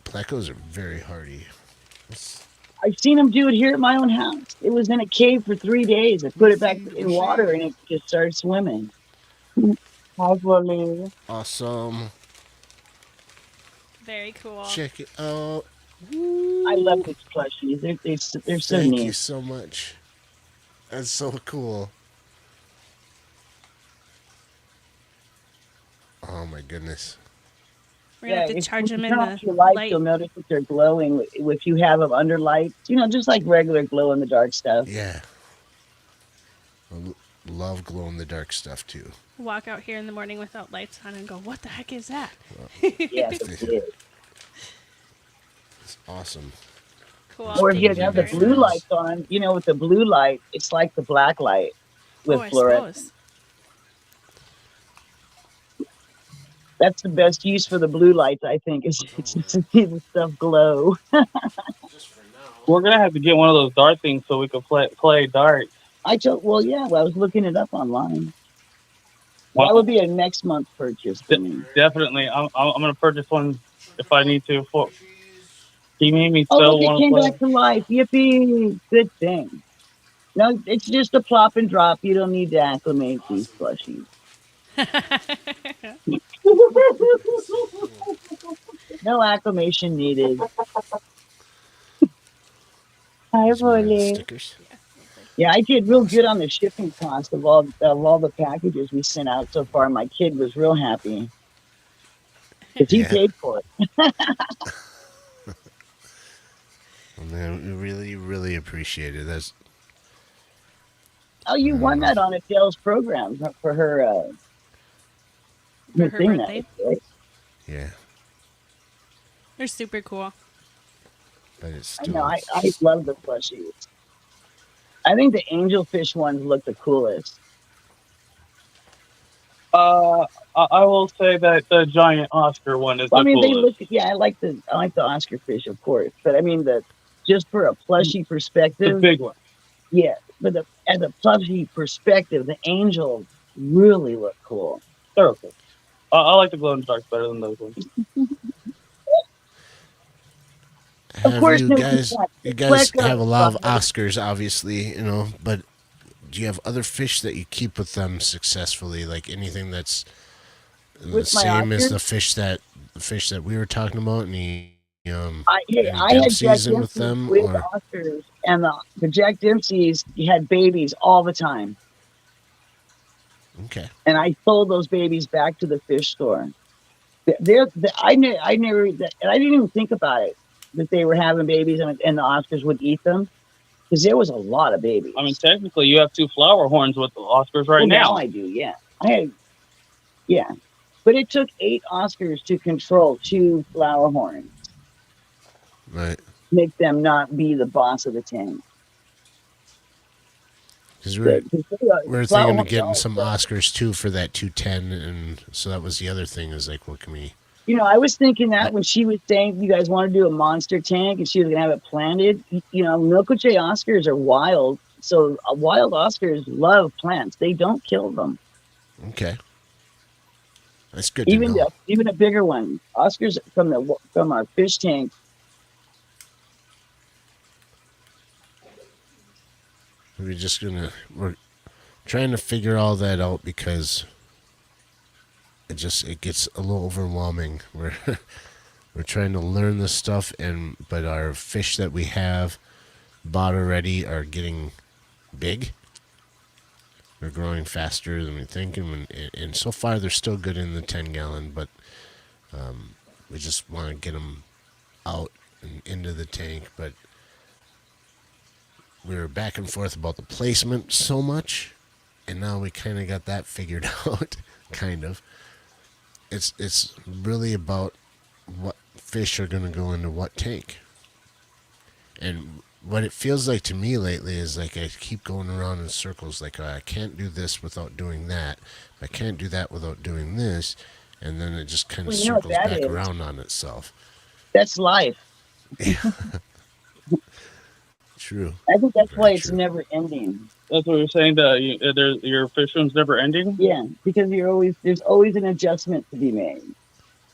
plecos are very hardy. I've seen them do it here at my own house. It was in a cave for 3 days. I put it back in water and it just started swimming. Awesome. Very cool. Check it out. I love these plushies. They're so Thank neat. you so much. That's so cool. Oh my goodness. We're gonna have to if charge you them in turn off the your lights, light. you'll notice that they're glowing. If you have them under lights, just like regular glow in the dark stuff. Yeah. Love glow in the dark stuff too. Walk out here in the morning without lights on and go, what the heck is that? Yes, it is. It's awesome. Cool. Or if Thank you you have the very blue much. lights on, with the blue light, it's like the black light with Oh, I fluorescence. suppose. That's the best use for the blue lights, I think, is to see the stuff glow. We're gonna have to get one of those dart things so we can play darts. I was looking it up online. That would be a next month purchase for me. Definitely, I'm gonna purchase one if I need to. He made me Oh, sell look, one it came of back to life. Yippee! Good thing. No, it's just a plop and drop. You don't need to acclimate these plushies. No acclimation needed. Hi, These are my stickers. Yeah, I did real good on the shipping cost of all the packages we sent out so far. My kid was real happy because he Yeah. paid for it. Oh, man, we really, really appreciate it. That's Oh, you won that on Adele's program for her. For her thing birthday. that, right? yeah, They're super cool. but it's I still. know. I love the plushies. I think the angelfish ones look the coolest. I will say that the giant Oscar one is Well, I the mean, they coolest. look. Yeah, I like the Oscar fish, of course. But I mean, just for a plushie The perspective, big one. yeah. But as a plushie perspective, the angels really look cool. They're okay. I like the glow in the dark better than those ones. Have course, you no, guys? it's not. You guys Pleco have a lot of is fun. Oscars, obviously, but do you have other fish that you keep with them successfully? Like anything that's the With my same as Oscars? the fish that we were talking about? Any I any had Jack Dempsey's in with Dempsey them, with or Oscars, and the Jack Dempsey's had babies all the time, okay, and I sold those babies back to the fish store. I never, and I didn't even think about it that they were having babies and the Oscars would eat them because there was a lot of babies. I mean, technically, you have 2 flower horns with the Oscars right Well, now. I do, yeah. Yeah, but it took 8 Oscars to control 2 flower horns, right? make them not be the boss of the tank. Because we're Flower thinking of horns getting are some awesome. Oscars too for that 210, and so that was the other thing. Is like, what can we? I was thinking that when she was saying you guys want to do a monster tank and she was going to have it planted, Milko J Oscars are wild. So wild Oscars love plants. They don't kill them. Okay, that's good to Even know. even a bigger one. Oscars from our fish tank. We're trying to figure all that out because it gets a little overwhelming. We're trying to learn this stuff, but our fish that we have bought already are getting big. They're growing faster than we think, and so far they're still good in the 10-gallon, but we just want to get them out and into the tank. But we were back and forth about the placement so much, and now we kind of got that figured out. Kind of. It's really about fish are going to go into what tank. And what it feels like to me lately is like I keep going around in circles. Like I can't do this without doing that. I can't do that without doing this. And then it just kind of Well, you know what circles that back is? around on itself. That's life. True. I think that's Very why it's true. never ending. That's what you're saying. That your fishing's never ending. Yeah, because there's always an adjustment to be made,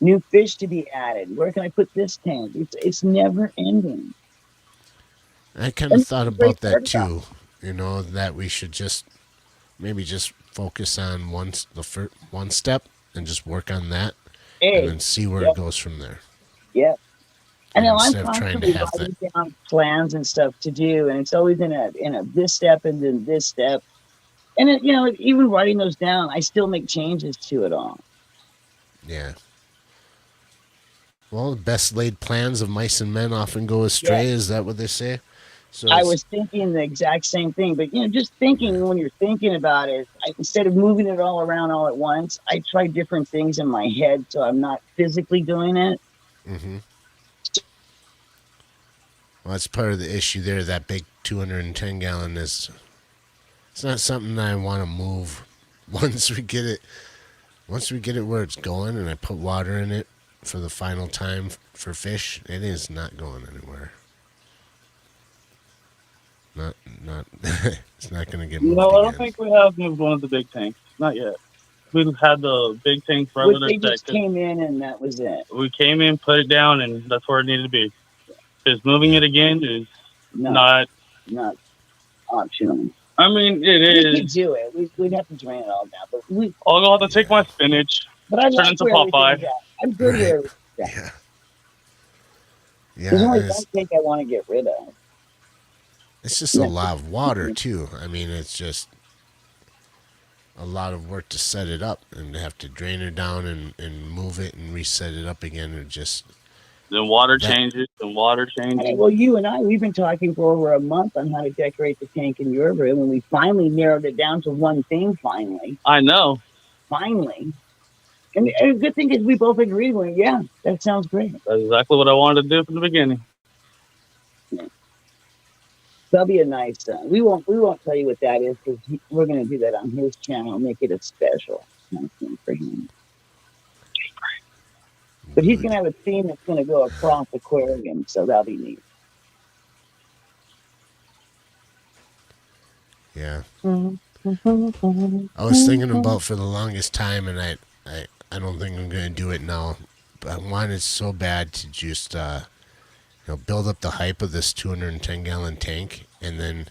new fish to be added. Where can I put this tank? It's never ending. I kind of And thought the great about that part about too. You know, that we should just maybe just focus on one step and just work on that, and Hey, then see where yep, it goes from there. yep. I know I'm Instead of trying to constantly have writing down plans and stuff to do, and it's always in a this step and then this step. And even writing those down, I still make changes to it all. Yeah. Well, the best laid plans of mice and men often go astray. Yeah, Is that what they say? So I was thinking the exact same thing, but just thinking when you're thinking about it, instead of moving it all around all at once, I try different things in my head, so I'm not physically doing it. Mm-hmm. Well, that's part of the issue there. That big 210 gallon is. It's not something I want to move. Once we get it where it's going, and I put water in it for the final time for fish, it is not going anywhere. Not. It's not going to get moved No, I don't again. think we have moved one of the big tanks. Not yet. We've had the big tank forever. But they just came in and that was it. We came in, put it down, and that's where it needed to be. Because moving it again is No, not. not optional. I mean, it We could is. do it. We'd have to drain it all down, I'll have to take my spinach. but I Turn like into where Popeye. everything's at. I'm good Right. where everything's at. Yeah. There's Yeah. only And one thing I want to get rid of. it's just a lot of water too. I mean, it's just a lot of work to set it up and to have to drain it down and move it and reset it up again. It just Then water that changes, and water changes. Well, you and we've been talking for over a month on how to decorate the tank in your room, and we finally narrowed it down to one thing. Finally. I know. And the good thing is we both agreed. Well, yeah, that sounds great. That's exactly what I wanted to do from the beginning. That'll be a nice. We won't tell you what that is because we're going to do that on his channel. Make it a special kind of thing for him. But he's going to have a theme that's going to go across aquarium, so that'll be neat. Yeah. I was thinking about for the longest time, and I don't think I'm going to do it now. But I wanted so bad to just build up the hype of this 210 gallon tank, and then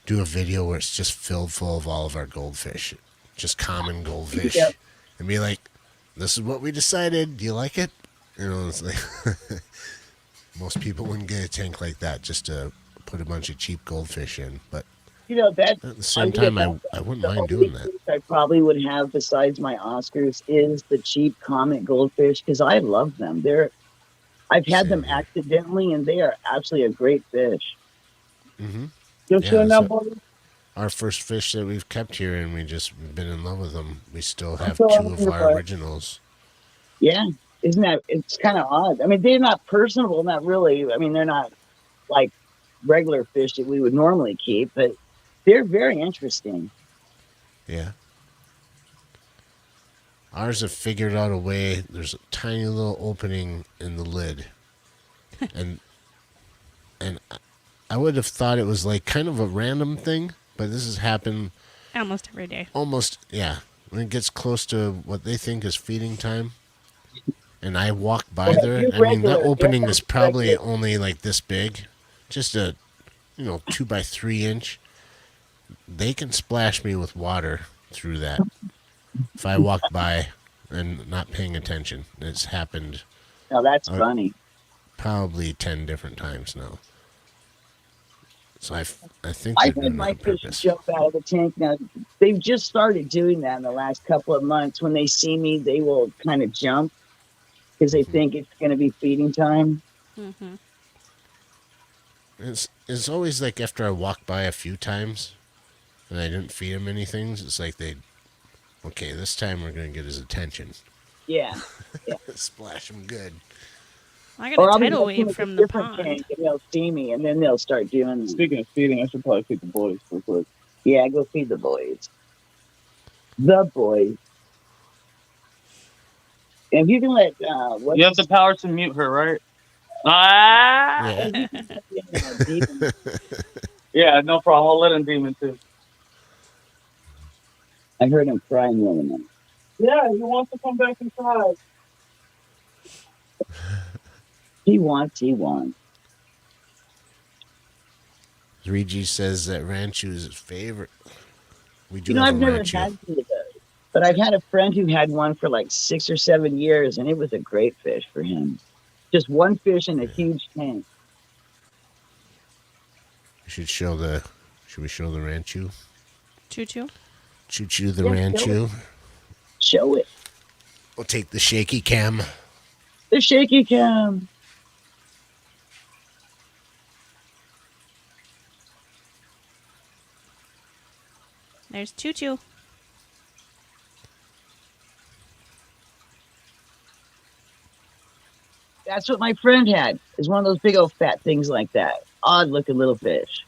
do a video where it's just filled full of all of our goldfish, just common goldfish, Yep. and be like, "This is what we decided. Do you like it?" It's like most people wouldn't get a tank like that just to put a bunch of cheap goldfish in, but That at the same time, I wouldn't the mind only doing that. fish I probably would have besides my Oscars is the cheap comet goldfish because I love them. I've had them Same here. accidentally, and they are absolutely a great fish. Mm-hmm. Just Yeah, so now, that's boys, our first fish that we've kept here, and we've been in love with them. We still have so two of our originals. yeah, isn't that? It's kind of odd. I mean, they're not personable, not really. I mean, they're not like regular fish that we would normally keep, but they're very interesting. Yeah. Ours have figured out a way. There's a tiny little opening in the lid, and I would have thought it was like kind of a random thing, but this has happened Almost every day. almost. Yeah, when it gets close to what they think is feeding time, and I walk by Well, there. you're I mean, that regular. opening is probably Regular. only like this big, just a 2 by 3 inch. They can splash me with water through that if I walk by and not paying attention. It's happened Now that's Uh, funny. probably 10 different times now. So I think I've they're had doing it my on fish purpose. jump out of the tank. Now they've just started doing that in the last couple of months. When they see me, they will kind of jump because they think it's going to be feeding time. Mm-hmm. It's always like after I walk by a few times and I didn't feed him anything, it's like this time we're going to get his attention. Yeah, Splash him good. I got Or a I'll be tidal looking wave at a from the different pond. tank and they'll see me, and then they'll start doing. Speaking of feeding, I should probably feed the boys real quick. Yeah, go feed the boys. The boys. And if you can let what You have the power to mute her, right? Ah! Yeah. demon. Yeah, no problem. I'll let him demon too. I heard him crying the other night. Yeah, he wants to come back inside. He wants. 3G says that Ranchu is his favorite. We do I've have a never Ranchu. had one of those, but I've had a friend who had one for like 6 or 7 years, and it was a great fish for him. Just one fish in a huge tank. Should we show the Ranchu? Choo choo. Choo choo the Yeah, Ranchu. Show it. We'll take the shaky cam. The shaky cam. There's Choo Choo. That's what my friend had. Is one of those big old fat things like that. Odd looking little fish.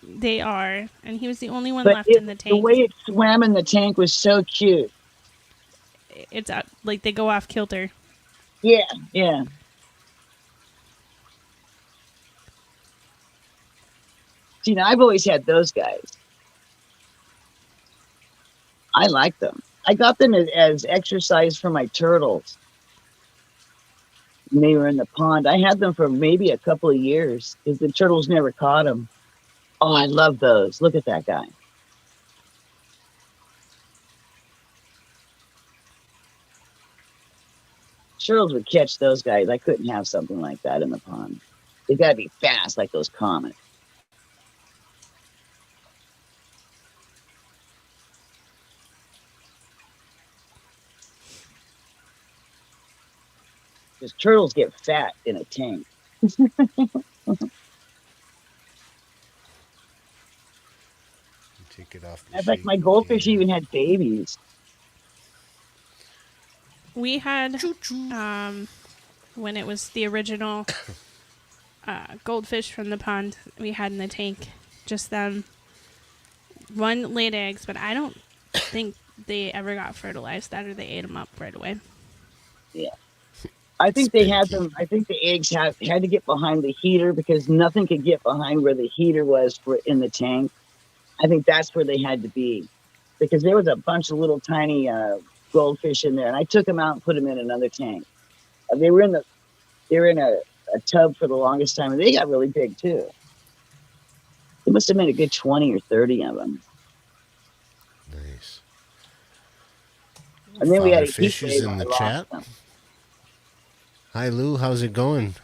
They are, and he was the only one But left in the tank. the way it swam in the tank was so cute. It's out, like they go off kilter. Yeah. See, now I've always had those guys. I like them. I got them as exercise for my turtles. When they were in the pond. I had them for maybe a couple of years because the turtles never caught them. Oh, I love those. Look at that guy. Turtles would catch those guys. I couldn't have something like that in the pond. They got to be fast like those comets. Because turtles get fat in a tank. Take it off. In fact, my goldfish even had babies. We had when it was the original goldfish from the pond we had in the tank. Just them. One laid eggs, but I don't think they ever got fertilized. That or they ate them up right away. Yeah. I think they had Spanky. them. I think the eggs had to get behind the heater because nothing could get behind where the heater was in the tank. I think that's where they had to be because there was a bunch of little tiny goldfish in there, and I took them out and put them in another tank. They were in a tub for the longest time, and they got really big too. There must have been a good 20 or 30 of them. Nice. And then we had a Father heat Fish is wave in and the I lost chat. them. Hi Lou, how's it going?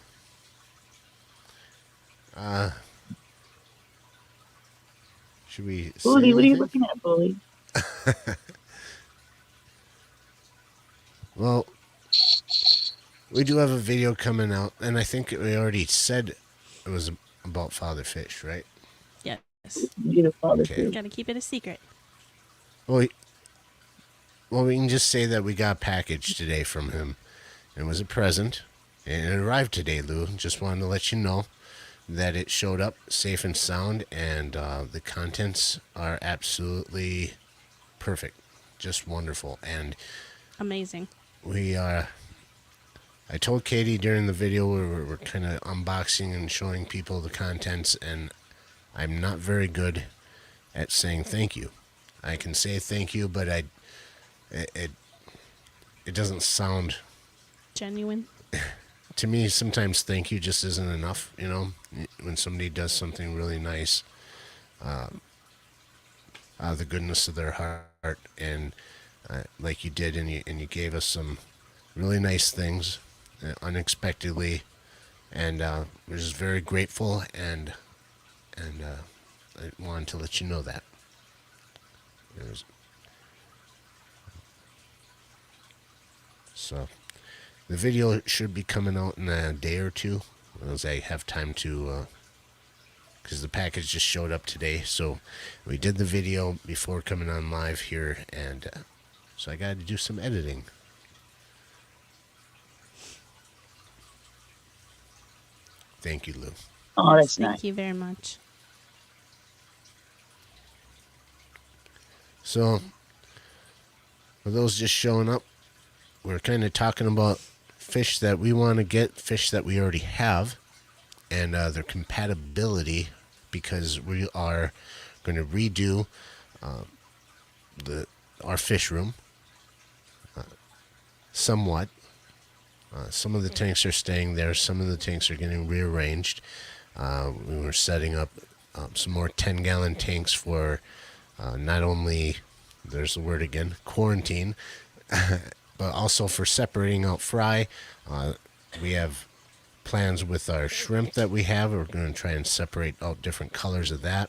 Should we say Bully, what are you anything? looking at, Bully? Well, we do have a video coming out, and I think we already said it was about Father Fish, right? Yes. Beautiful. Okay. Gotta keep it a secret. Well, we can just say that we got a package today from him. It was a present, and it arrived today, Lou. Just wanted to let you know that it showed up safe and sound, and the contents are absolutely perfect. Just wonderful. And Amazing. I told Katie during the video we're kind of unboxing and showing people the contents, and I'm not very good at saying thank you. I can say thank you, but it doesn't sound, Genuine. to me, sometimes thank you just isn't enough, you know, when somebody does something really nice out of the goodness of their heart, and like you did, and you gave us some really nice things unexpectedly, and we're just very grateful, and I wanted to let you know that. So the video should be coming out in a day or two, as I have time to, because the package just showed up today. So we did the video before coming on live here, and so I got to do some editing. Thank you, Lou. Oh, Yes, that's thank nice. you very much. So, for those just showing up, we're kind of talking about fish that we want to get, fish that we already have, and their compatibility, because we are going to redo our fish room somewhat. Some of the tanks are staying there. Some of the tanks are getting rearranged. We were setting up some more 10-gallon tanks for not only, there's the word again, quarantine, but also for separating out fry. We have plans with our shrimp that we have. We're going to try and separate out different colors of that,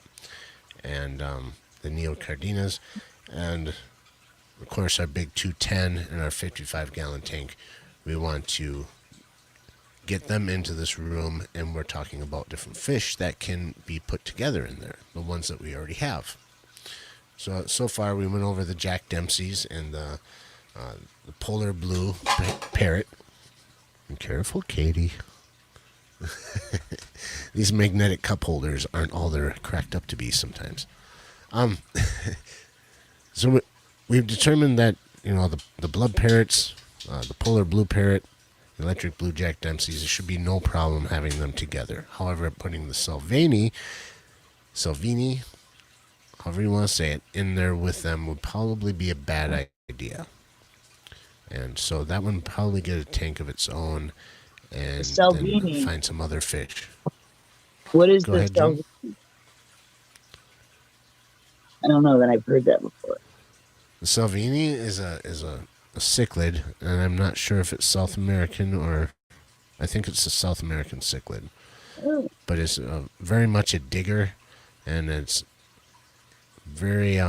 and the neocardinas, and of course our big 210 and our 55-gallon tank. We want to get them into this room, and we're talking about different fish that can be put together in there, the ones that we already have. So far we went over the Jack Dempsey's and the polar blue parrot. Be careful, Katie. These magnetic cup holders aren't all they're cracked up to be sometimes. So we've determined that, you know, the blood parrots, the polar blue parrot, the electric blue Jack Dempsey's, there should be no problem having them together. However, putting the Salvini, however you want to say it, in there with them would probably be a bad idea. And so that one would probably get a tank of its own, and Salvini. then find some other fish. What is Go the ahead, Jim. I don't know that I've heard that before. The Salvini is a cichlid, and I'm not sure if it's South American or I think it's a South American cichlid. Oh, But it's very much a digger, and it's very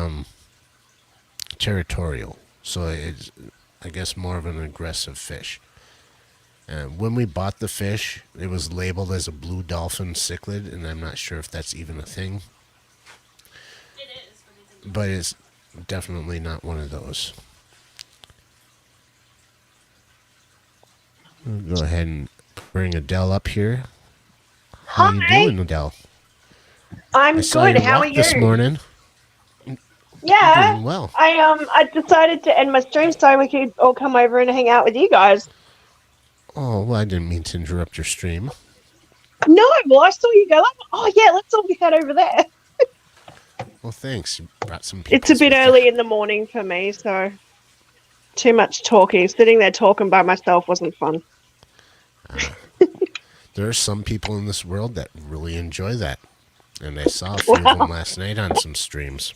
territorial. So it's, I guess, more of an aggressive fish. And when we bought the fish, it was labeled as a blue dolphin cichlid, and I'm not sure if that's even a thing. It is, But it's definitely not one of those. I'll go ahead and bring Adele up here. How you Hi. doing, Adele? I'm I saw good. your How are walk this you? morning. Yeah, Doing well. I decided to end my stream so we could all come over and hang out with you guys. Oh, well, I didn't mean to interrupt your stream. No, well, I saw you go. Oh yeah, let's all head over there. Well, thanks. You brought some people. It's a bit early in the morning for me, so too much talking. Sitting there talking by myself wasn't fun. There are some people in this world that really enjoy that. And I saw a few of them last night on some streams.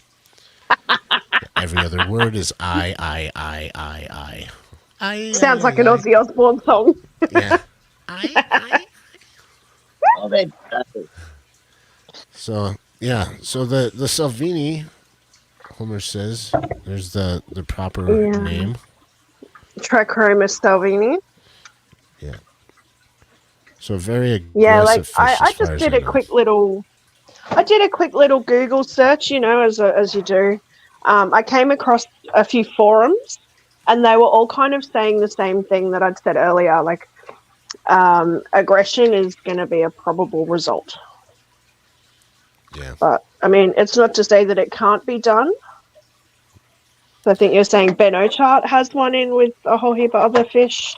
Every other word is I. Sounds like an Ozzy Osbourne song. Yeah. I. all that stuff. So, yeah. So the Salvini, Homer says, there's the proper Yeah. name. Trichromis salvini. Yeah. So very aggressive Yeah, like fish I as far just as did I a know. quick little. I did a quick little Google search, you know, as you do. I came across a few forums, and they were all kind of saying the same thing that I'd said earlier. Like, aggression is going to be a probable result. Yeah. But I mean, it's not to say that it can't be done. I think you're saying Ben Ochart has one in with a whole heap of other fish,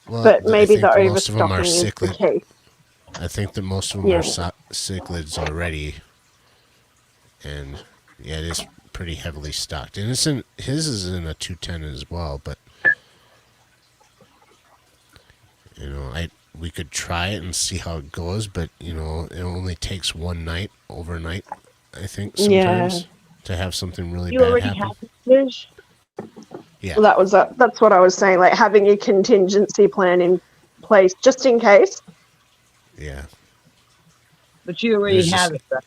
Well, but I maybe think the that most of them are overstocking is the cichlid. key. I think that most of them Yeah. are cichlids already, and yeah, it is pretty heavily stocked. And his is in a 210 as well. But you know, we could try it and see how it goes. But you know, it only takes one night, overnight. I think sometimes to have something really You bad already happen. have the fish. Yeah. Well, that's what I was saying. Like having a contingency plan in place just in case. Yeah. But you already There's have just- it. Right?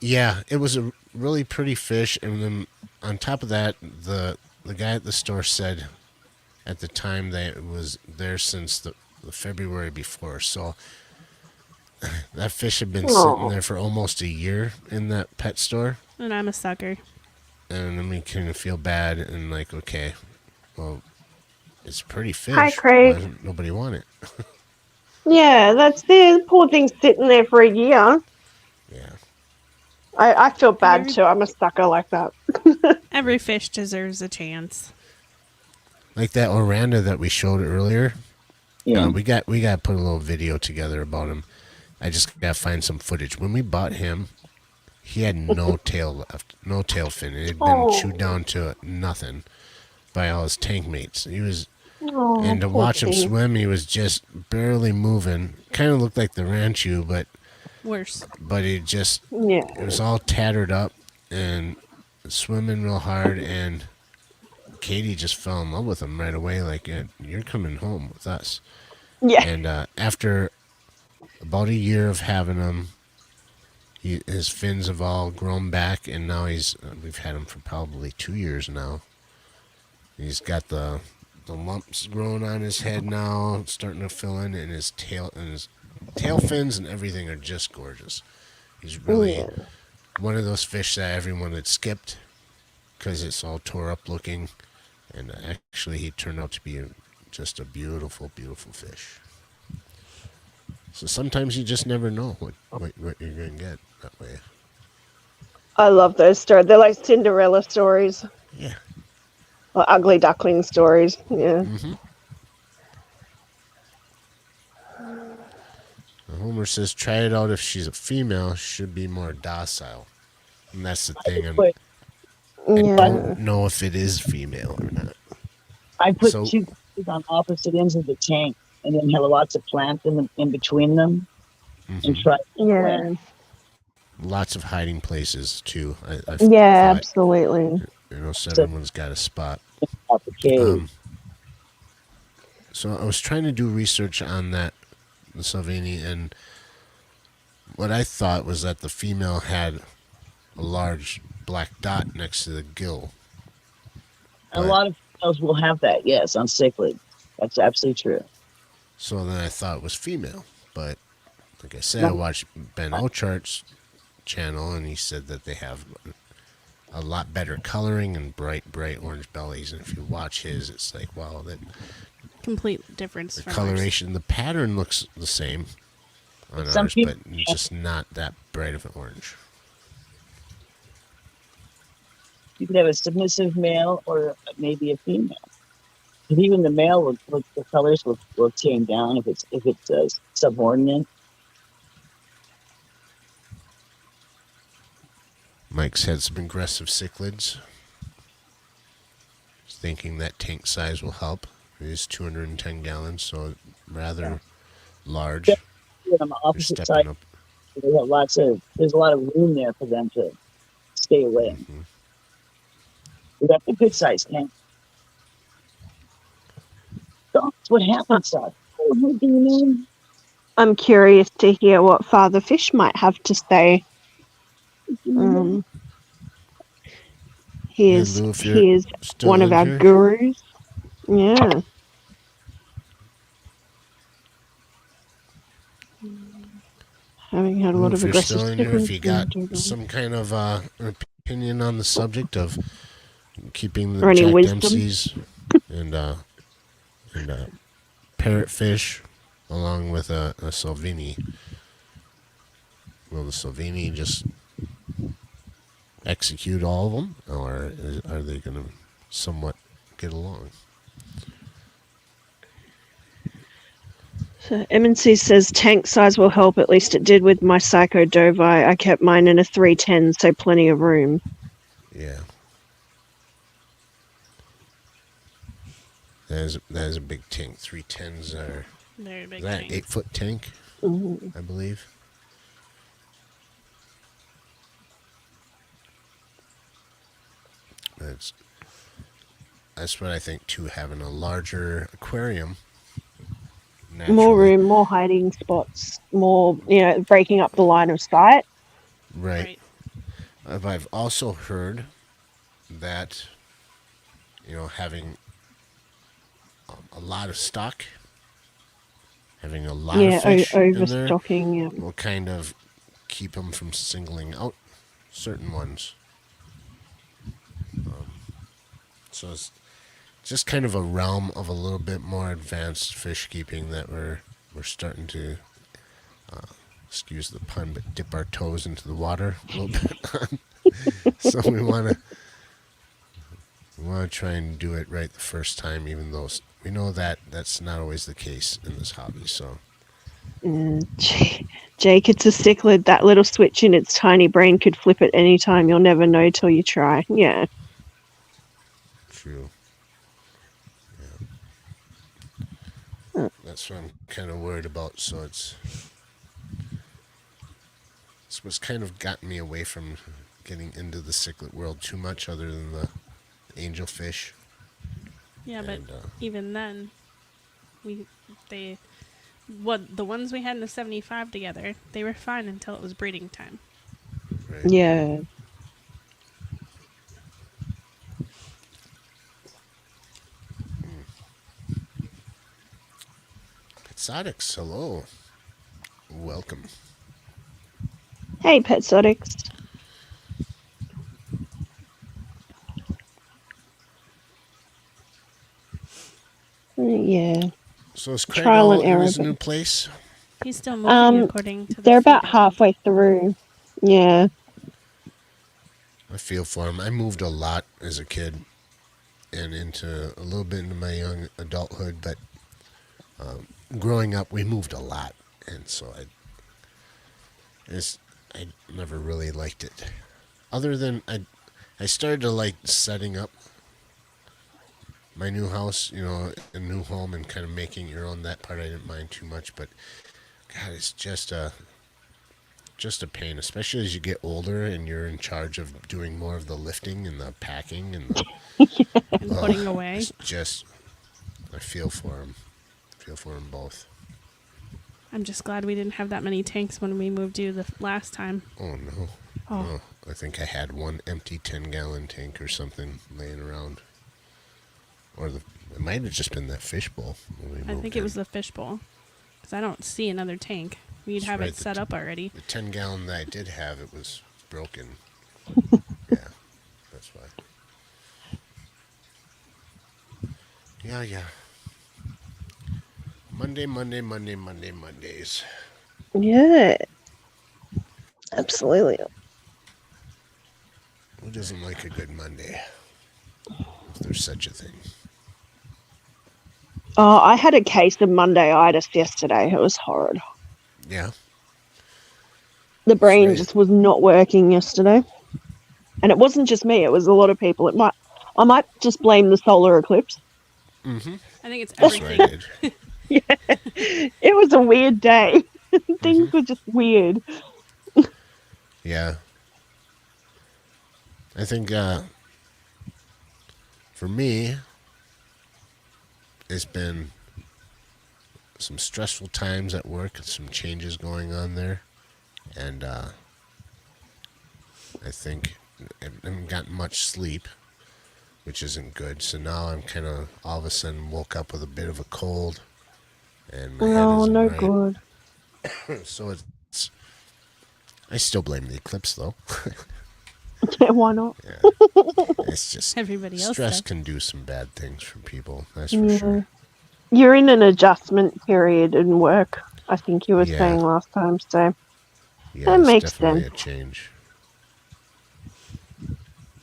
Yeah, it was a really pretty fish, and then on top of that, the guy at the store said at the time that it was there since the February before, so that fish had been sitting there for almost a year in that pet store, and I'm a sucker. and then we kind of feel bad and like, okay, well, it's a pretty fish. Hi, Craig. Why doesn't nobody want it? Yeah, that's the poor thing sitting there for a year. Yeah. I feel bad Every- too. I'm a sucker like that. Every fish deserves a chance. Like that Oranda that we showed earlier. Yeah. We got to put a little video together about him. I just got to find some footage. When we bought him, he had no tail left, no tail fin. It had been chewed down to nothing by all his tank mates. He was, and to poor watch him thing. swim, he was just barely moving. Kind of looked like the Ranchu, but Worse. it just Yeah. it was all tattered up and swimming real hard. And Katie just fell in love with him right away. Like, you're coming home with us. Yeah. And after about a year of having him, his fins have all grown back, and now we've had him for probably 2 years now. He's got the lumps growing on his head now, starting to fill in, and his tail fins and everything are just gorgeous. He's really one of those fish that everyone had skipped because it's all tore up looking, and actually he turned out to be just a beautiful, beautiful fish. So sometimes you just never know what you're going to get that way. I love those stories. They're like Cinderella stories Yeah. or ugly duckling stories. Yeah. Mm-hmm. Homer says, try it out if she's a female. Should be more docile. And that's the thing. I Yeah. don't know if it is female or not. I put So- two fishes on opposite ends of the tank, and then have lots of plants in between them, and try. Yeah. Lots of hiding places, too. I Yeah, thought, absolutely. so everyone's got a spot. Out the cave. So I was trying to do research on the Salvini, and what I thought was that the female had a large black dot next to the gill. A lot of females will have that. Yes, on cichlid. That's absolutely true. So then I thought it was female, but like I said, I watched Ben Ochart's channel, and he said that they have a lot better coloring and bright orange bellies. And if you watch his, it's like, wow, that Complete difference. the from coloration, the pattern looks the same on Some ours, people- but just not that bright of an orange. You could have a submissive male or maybe a female. And even the male the colors will tame down if it's subordinate. Mike's had some aggressive cichlids. He's thinking that tank size will help. It is 210 gallons, so rather large. Yeah. On the They're opposite side, stepping up. there's a lot of room there for them to stay away. Mm-hmm. We got the good size tank. That's what happens, son. Oh, what do you mean? I'm curious to hear what Father Fish might have to say. He is Lou, if you're still one of in our here. gurus. Yeah. Having had a lot If of you're aggressive still in here, if you got cichlids. some kind of opinion on the subject of keeping the Or any Jack wisdom? Dempsey's and parrotfish along with a Salvini, will the Salvini just execute all of them, or are they going to somewhat get along? So MNC says tank size will help. At least it did with my Psycho Dovi. I kept mine in a 310, so plenty of room. Yeah. That is a big tank. 310s are Very big. that tank. 8-foot tank, Mhm. I believe. That's what I think too. Having a larger aquarium, More naturally- room, more hiding spots, more, breaking up the line of sight. right? I've also heard that having a lot of stock, having a lot Yeah, of fish in there overstocking. Yeah. will kind of keep them from singling out certain ones. So it's just kind of a realm of a little bit more advanced fish keeping that we're we're starting to, excuse the pun, but dip our toes into the water a little bit. So we want to try and do it right the first time, even though we know that that's not always the case in this hobby. So Jake, it's a cichlid. That little switch in its tiny brain could flip at any time. You'll never know till you try. Yeah. true. That's what I'm kind of worried about. So it's what's kind of gotten me away from getting into the cichlid world too much, other than the angelfish. Yeah, but And, even then, the ones we had in the 75 together, they were fine until it was breeding time. right? Yeah. Exotics, hello. Welcome. Hey, Petsotics. Yeah. So is Craig Trial all and in error, his but- new place? He's still moving according to the They're about feed. halfway through. Yeah. I feel for him. I moved a lot as a kid and into a little bit into my young adulthood, but growing up, we moved a lot. And so I never really liked it. Other than I started to like setting up my new house, a new home, and kind of making your own. That part I didn't mind too much, but God, it's just a pain, especially as you get older and you're in charge of doing more of the lifting and the packing and the And putting away. It's just, I feel for him. Both. I'm just glad we didn't have that many tanks when we moved you the last time. Oh no. Oh, No, I think I had one empty 10-gallon tank or something laying around. Or it might have just been that fishbowl when we moved I think it was the fishbowl. Because I don't see another tank. We'd That's have right, it set up already. The 10-gallon that I did have, it was broken. Yeah, that's why. Yeah. Mondays. Yeah. Absolutely. Who doesn't like a good Monday? If there's such a thing. Oh, I had a case of Mondayitis yesterday. It was horrid. Yeah. The brain right. just was not working yesterday. And it wasn't just me, it was a lot of people. I might just blame the solar eclipse. Mm-hmm. I think it's That's everything. right, I did. It was a weird day. Things were just weird. Yeah. I think for me, it's been some stressful times at work, some changes going on there. And I think I haven't gotten much sleep, which isn't good. So now I'm kind of all of a sudden woke up with a bit of a cold. And my head No, isn't no right. good. So it's I still blame the eclipse though. Yeah, why not? Yeah. It's just Everybody else stress does. can do some bad things for people. That's for sure. You're in an adjustment period in work, I think you were Yeah. saying last time, so Yeah, That it's makes definitely sense. a change.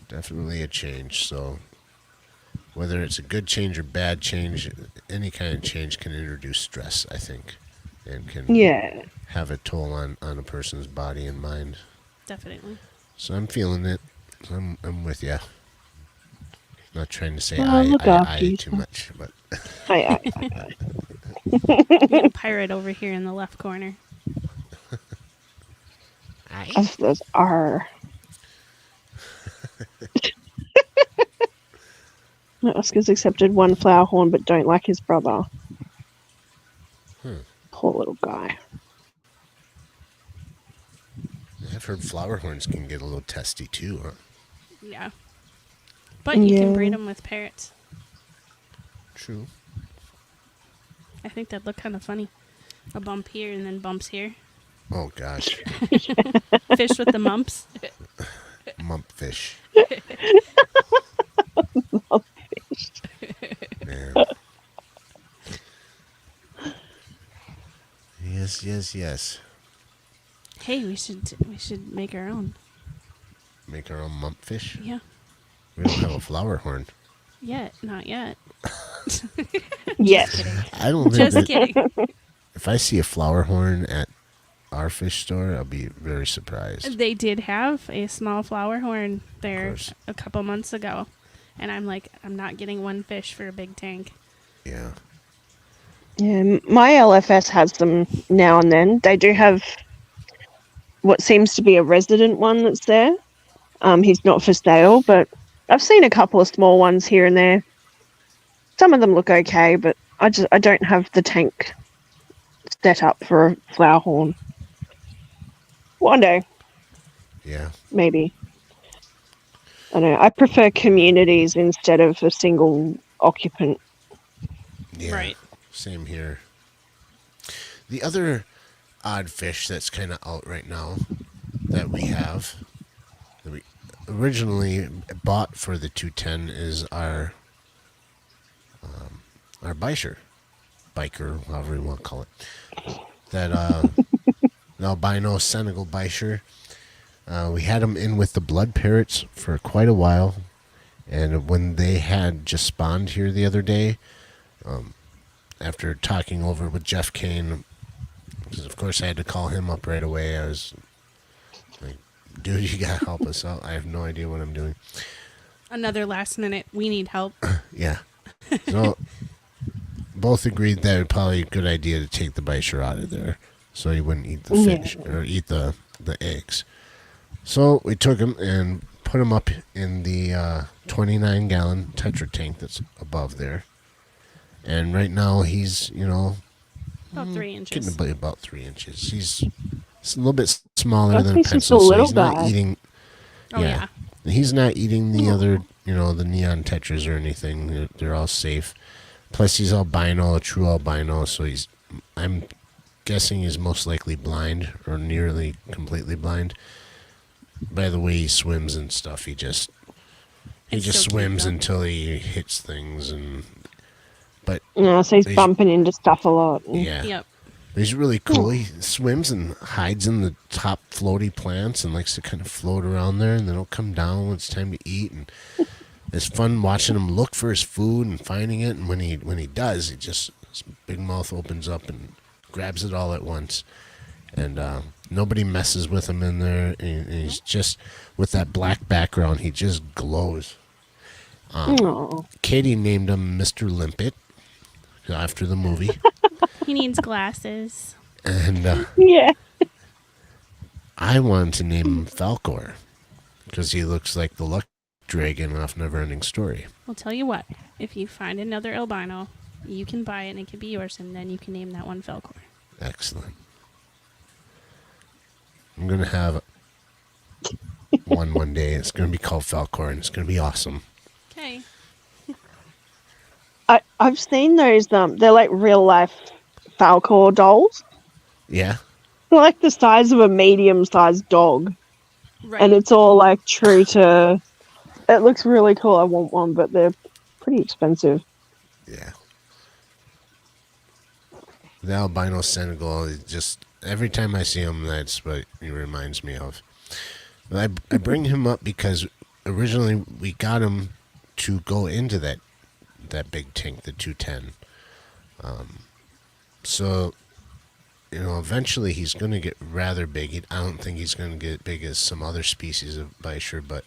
Definitely a change. So whether it's a good change or bad change, any kind of change can introduce stress, I think, and can yeah. have a toll on a person's body and mind. Definitely. So I'm feeling it. I'm with you. Not trying to say Well, look after I too yourself. much, but I You got a pirate over here in the left corner. As those are. Oscar's accepted one flower horn but don't like his brother. Poor little guy. I've heard flower horns can get a little testy too, huh? Yeah. But you can Yeah. breed them with parrots. True. I think that'd look kind of funny. A bump here and then bumps here. Oh gosh, Fish with the mumps. mumpfish. Man. Yes. Hey, we should make our own. Make our own mumpfish. Yeah. We don't have a flower horn. Not yet. Yes. Kidding. I don't think Just that kidding. if I see a flower horn at our fish store, I'll be very surprised. They did have a small flower horn there course. a couple months ago, and I'm like, I'm not getting one fish for a big tank. Yeah. Yeah, my LFS has them now and then. They do have what seems to be a resident one that's there. He's not for sale, but I've seen a couple of small ones here and there. Some of them look okay, but I don't have the tank set up for a flower horn. One day, Yeah. maybe. I know. I prefer communities instead of a single occupant. Yeah. Right. Same here. The other odd fish that's kind of out right now that we have, that we originally bought for the 210, is our biker, however you want to call it. That the albino Senegal bichir. We had them in with the blood parrots for quite a while, and when they had just spawned here the other day, after talking over with Jeff Kane, because of course I had to call him up right away. I was like, dude, you gotta help us out. I have no idea what I'm doing. Another last minute, we need help. Yeah. So both agreed that it would probably a good idea to take the bichir out of there so he wouldn't eat the fish or eat the eggs. So we took him and put him up in the 29-gallon Tetra tank that's above there. And right now he's, About 3 inches. getting to be about 3 inches. He's a little bit smaller I than a think he's pencil, a so little he's not guy. eating. Oh, yeah. He's not eating the other, the neon tetras or anything. They're all safe. Plus, he's albino, a true albino, so I'm guessing he's most likely blind or nearly completely blind. By the way he swims and stuff, he just It's so cute, swims though. until he hits things, but Yeah, so he's He's- bumping into stuff a lot. yeah. Yep. He's really cool. He swims and hides in the top floaty plants and likes to kind of float around there, and then he'll come down when it's time to eat. And it's fun watching him look for his food and finding it. And when he does, his big mouth opens up and grabs it all at once. And nobody messes with him in there. And he's just, with that black background, he just glows. Aw. Katie named him Mr. Limpet after the movie. He needs glasses. And Yeah. I wanted to name him Falcor because he looks like the luck dragon off Neverending Story. I'll tell you what. If you find another albino, you can buy it and it can be yours, and then you can name that one Falcor. Excellent. I'm going to have one day. It's going to be called Falcor, and it's going to be awesome. Okay. I've seen those. They're like real life Falcor dolls. Yeah? They're like the size of a medium-sized dog, Right. and it's all like true to. It looks really cool. I want one, but they're pretty expensive. Yeah. The albino Senegal is just, every time I see him, that's what he reminds me of. But I bring him up because originally we got him to go into that big tank, the 210. So, eventually he's going to get rather big. I don't think he's going to get big as some other species of bichir, but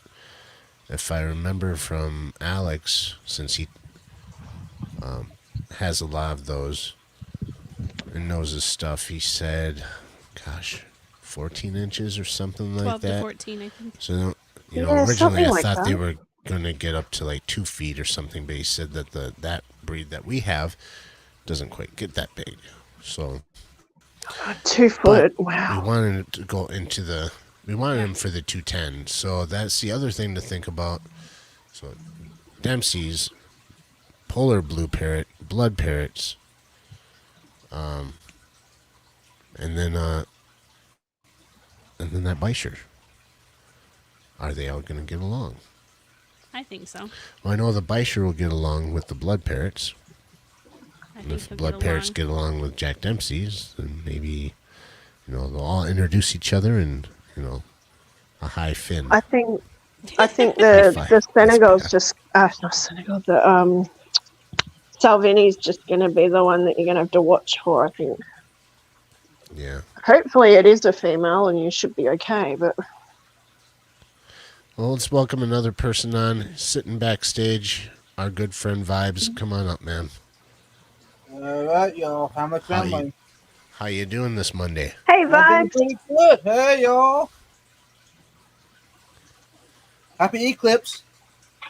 if I remember from Alex, since he has a lot of those and knows his stuff, he said, 14 inches or something like 12 to that. 14, I think. So, Yeah, originally something I like thought they that. were going to get up to like 2 feet or something, but he said that that breed that we have doesn't quite get that big. So 2 foot. we Wow. wanted it to go into we wanted him for the 210. So that's the other thing to think about. So Dempsey's polar blue parrot, blood parrots, and then that bichir. Are they all going to get along? I think so. Well, I know the bichir will get along with the blood parrots. I And think if he'll blood get parrots along. get along with Jack Dempsey's, then maybe they'll all introduce each other and, a high fin. I think High the five. the Senegal's That's bad. just not Senegal. The Salvini's just going to be the one that you're going to have to watch for. I think. Yeah. Hopefully, it is a female, and you should be okay. But Well, let's welcome another person on, sitting backstage. Our good friend Vibes. Come on up, man. All right, y'all. How much How you- family? How you doing this Monday? hey, I'm doing vibes. pretty good. Hey, y'all. Happy Eclipse.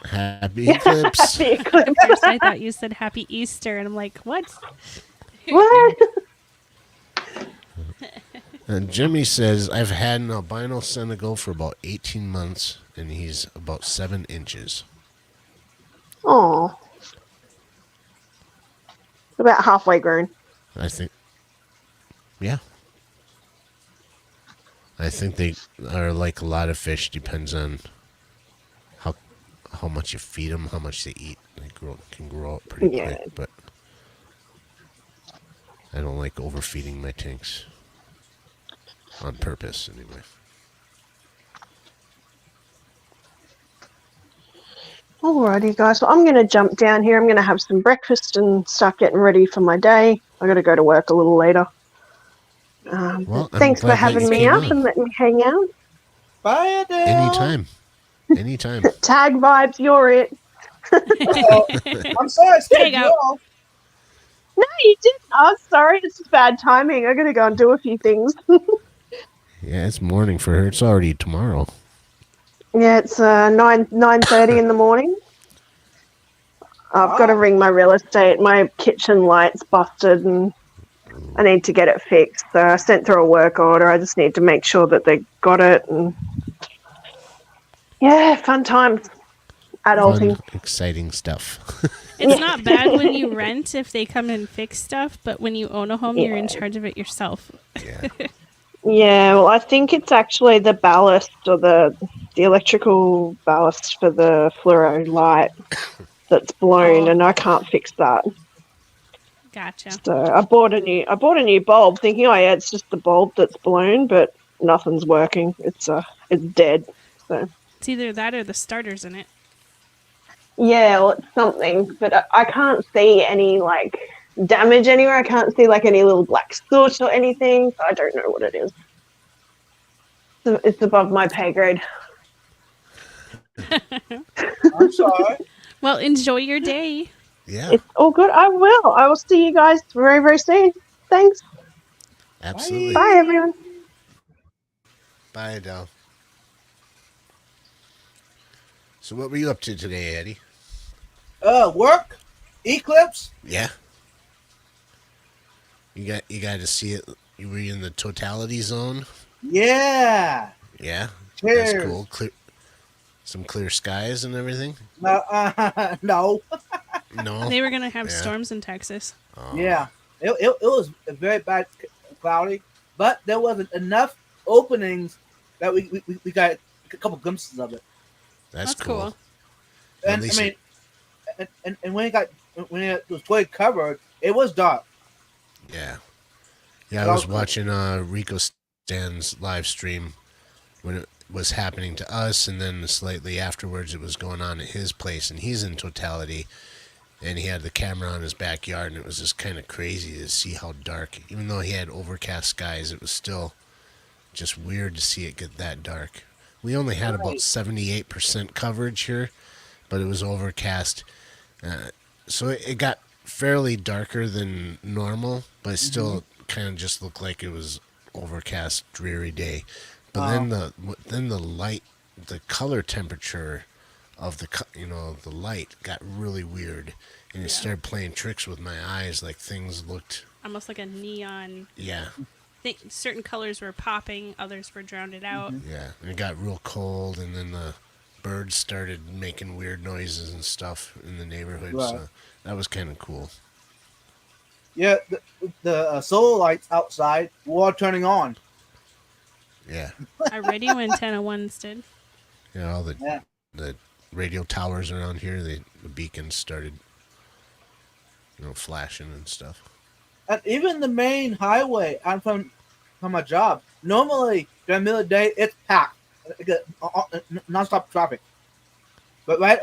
Happy Eclipse. Happy eclipse. First, I thought you said Happy Easter, and I'm like, what? What? And Jimmy says, I've had an albino Senegal for about 18 months, and he's about 7 inches. Oh, about halfway grown. I think, yeah. I think they are like a lot of fish, depends on how much you feed them, how much they eat. They can grow up pretty Yeah. quick, but I don't like overfeeding my tanks. On purpose, anyway. Alrighty, guys. Well, I'm going to jump down here. I'm going to have some breakfast and start getting ready for my day. I got to go to work a little later. Well, I'm Thanks for glad that having you me came up on. and letting me hang out. Bye, Adele. Anytime. Anytime. Tag vibes, you're it. Uh-oh. I'm sorry, I There scared you you go. off. No, you didn't. Oh, sorry. It's just bad timing. I got to go and do a few things. Yeah, it's morning for her. It's already tomorrow. Yeah, it's 9:30 in the morning. I've got to ring my real estate. My kitchen light's busted and I need to get it fixed. So I sent through a work order. I just need to make sure that they got it. And yeah, fun times. Adulting. Fun, exciting stuff. It's not bad when you rent if they come and fix stuff, but when you own a home, you're in Yeah. charge of it yourself. Yeah. Yeah, well, I think it's actually the ballast or the electrical ballast for the fluoro light that's blown, Oh. and I can't fix that. Gotcha. So I bought a new bulb, thinking, oh yeah, it's just the bulb that's blown, but nothing's working. It's dead. So It's either that or the starters in it. yeah, well, it's something, but I can't see any like damage anywhere. I can't see like any little black soot or anything. So I don't know what it is. So it's above my pay grade. I'm sorry. Well, enjoy your day. Yeah. It's all good. I will see you guys very, very soon. Thanks. Absolutely. Bye, everyone. Bye, Adele. So what were you up to today, Eddie? Work? Eclipse? Yeah. You got to see it. You were in the totality zone. Yeah. Yeah. Cheers. That's cool. Some clear skies and everything. No. No. They were going to have Yeah. storms in Texas. Oh. Yeah. It was a very bad cloudy, but there wasn't enough openings that we got a couple glimpses of it. That's That's cool. cool. At And I least mean, and when it was fully covered, it was dark. Yeah. Yeah, I was watching Rico Stan's live stream when it was happening to us, and then slightly afterwards it was going on at his place, and he's in totality, and he had the camera on his backyard, and it was just kind of crazy to see how dark, even though he had overcast skies, it was still just weird to see it get that dark. We only had about 78% coverage here, but it was overcast. So it got fairly darker than normal, but it still kind of just looked like it was overcast, dreary day. But then the light, the color temperature of the light got really weird, and it started playing tricks with my eyes. Like things looked, Almost like a neon. yeah, Certain colors were popping, others were drowned out. yeah. And it got real cold, and then the birds started making weird noises and stuff in the neighborhood. Right. So that was kind of cool. Yeah, the solar lights outside were all turning on. Yeah. Our radio antenna ones did. Yeah, all Yeah. the radio towers around here, the beacons started, flashing and stuff. And even the main highway, I'm from from my job. Normally, during the middle of the day, it's packed, non-stop traffic. But right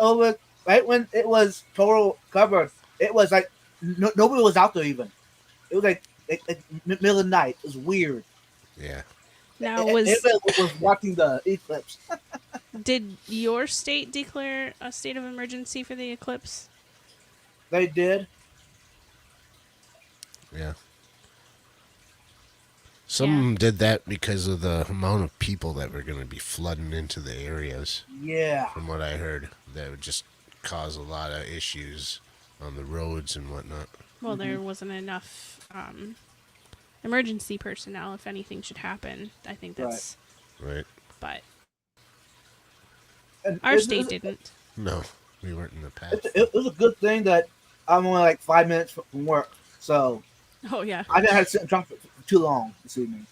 when it was total covered, it was like nobody was out there even. It was like middle of the night. It was weird. Yeah. Now, Everybody was watching the eclipse. did your state declare a state of emergency for the eclipse? They did. Yeah. Some did that because of the amount of people that were going to be flooding into the areas. Yeah. From what I heard, that would just cause a lot of issues on the roads and whatnot. Well, there wasn't enough emergency personnel if anything should happen. I think that's. Right. But And our state didn't. No, we weren't in the path. It was a good thing that I'm only like 5 minutes from work, so Oh, yeah. I didn't have to sit in trunk for too long this evening.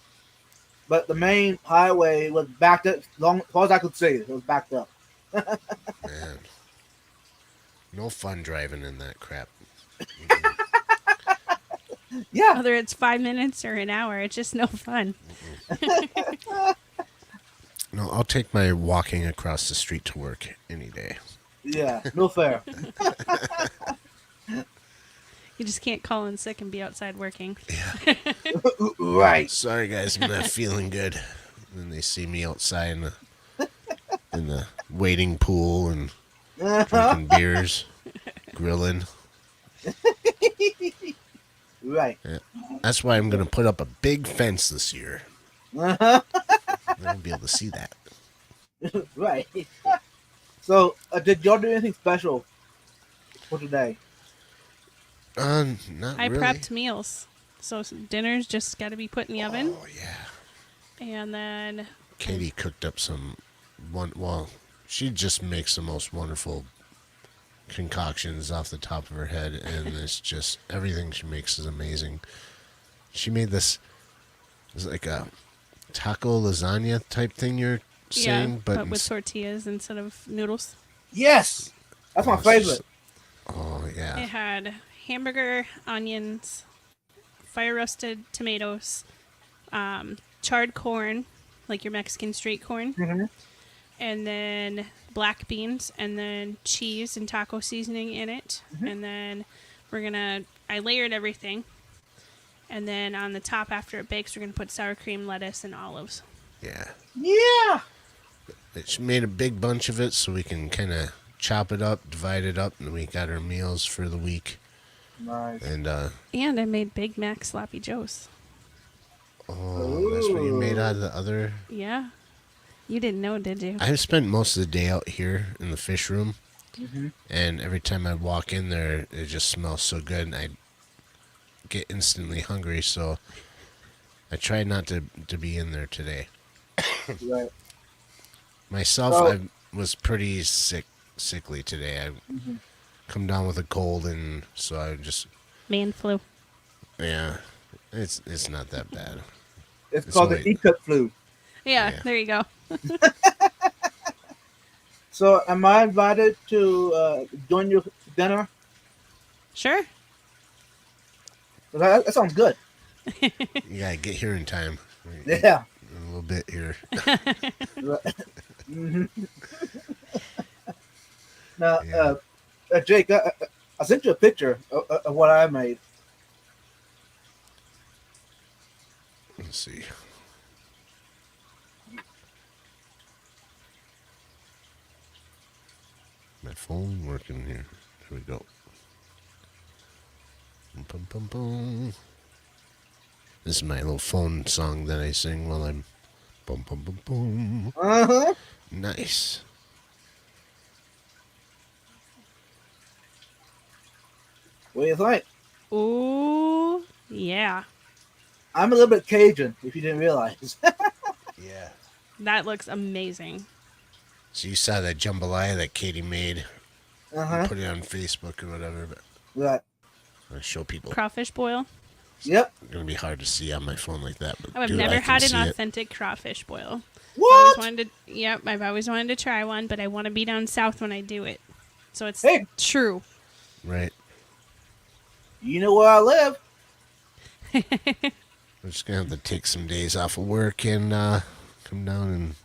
But the main highway was backed up, as far as I could see. It was backed up. Man. No fun driving in that crap. Yeah. Whether it's 5 minutes or an hour, it's just no fun. No, I'll take my walking across the street to work any day. Yeah. No fair. You just can't call in sick and be outside working. Right. Sorry, guys, I'm not feeling good. Then they see me outside in the waiting pool and drinking beers, grilling. Right. Yeah. That's why I'm going to put up a big fence this year. Uh-huh. They won't be able to see that. Right. So, did y'all do anything special for today? Not I really. prepped meals. So dinner's just got to be put in the oven. Oh, yeah. And then Katie cooked up she just makes the most wonderful concoctions off the top of her head, and it's just, everything she makes is amazing. She made this, it's like a taco lasagna type thing you're saying, but with tortillas instead of noodles. Yes. That's my it's favorite. just- oh, yeah. It had hamburger, onions, fire roasted tomatoes, charred corn, like your Mexican straight corn, Mm-hmm. and then black beans, and then cheese and taco seasoning in it. And then I layered everything. And then on the top, after it bakes, we're going to put sour cream, lettuce, and olives. Yeah. Yeah. She made a big bunch of it so we can kind of chop it up, divide it up, and we got our meals for the week. Nice. And, And I made Big Mac Sloppy Joes. oh, that's what you made out of the other. Yeah. You didn't know, did you? I've spent most of the day out here in the fish room, Mm-hmm. and every time I walk in there, it just smells so good, and I get instantly hungry, so I try not to be in there today. Right. Myself, Oh. I was pretty sickly today. I come down with a cold, and so I just, Man flu. yeah, it's not that bad. It's It's called only- the E-cup flu. Yeah, Yeah. there you go. So, am I invited to join you for dinner? Sure. That sounds good. You gotta get here in time. Yeah. A little bit here. Mhm. Now, Yeah. Jake, I sent you a picture of what I made. Let's see. My phone working here. Here we go. Bum, bum, bum. This is my little phone song that I sing while I'm bum bum bum bum. Uh-huh. Nice. What do you think? Ooh, yeah. I'm a little bit Cajun, if you didn't realize. Yeah. That looks amazing. So you saw that jambalaya that Katie made. Uh-huh. Put it on Facebook or whatever, but Right. I'll show people. Crawfish boil. Yep. It's gonna be hard to see on my phone like that. But I've dude, never I can had an see it. authentic crawfish boil. What? I've always wanted to try one, but I want to be down south when I do it. So it's Hey. true. Right. You know where I live. I'm just gonna have to take some days off of work and come down and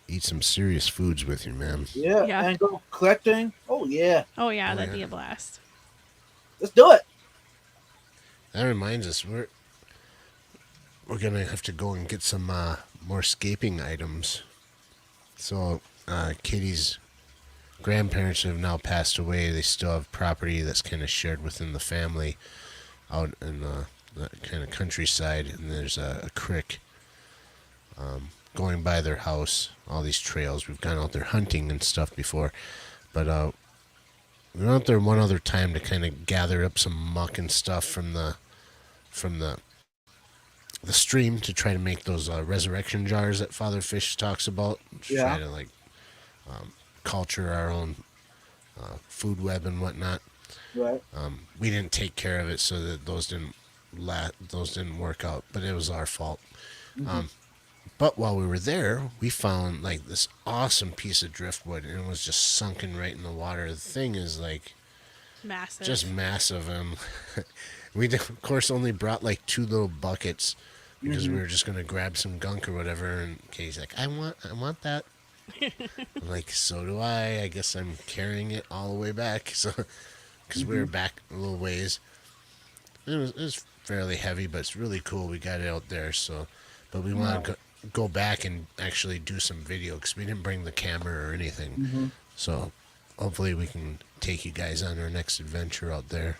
eat some serious foods with you, man. Yeah, Yeah. and go collecting. Oh yeah, Oh yeah, Oh, that'd yeah. be a blast. let's do it. That reminds us, we're gonna have to go and get some more scaping items. So Katie's grandparents have now passed away. They still have property that's kind of shared within the family out in the kind of countryside, and there's a creek going by their house. All these trails. We've gone out there hunting and stuff before, but we went out there one other time to kind of gather up some muck and stuff from the stream to try to make those resurrection jars that Father Fish talks about. To Yeah. try to like culture our own food web and whatnot. Right. We didn't take care of it, so that those didn't work out. But it was our fault. But while we were there, we found like this awesome piece of driftwood, and it was just sunken right in the water. The thing is like Massive. just massive. We of course only brought like 2 little buckets because we were just gonna grab some gunk or whatever. And Katie's like, I want that. I'm like, so do I. I guess I'm carrying it all the way back. So because we were back a little ways, it was fairly heavy, but it's really cool. We got it out there. So, but we want to go back and actually do some video because we didn't bring the camera or anything. So hopefully we can take you guys on our next adventure out there.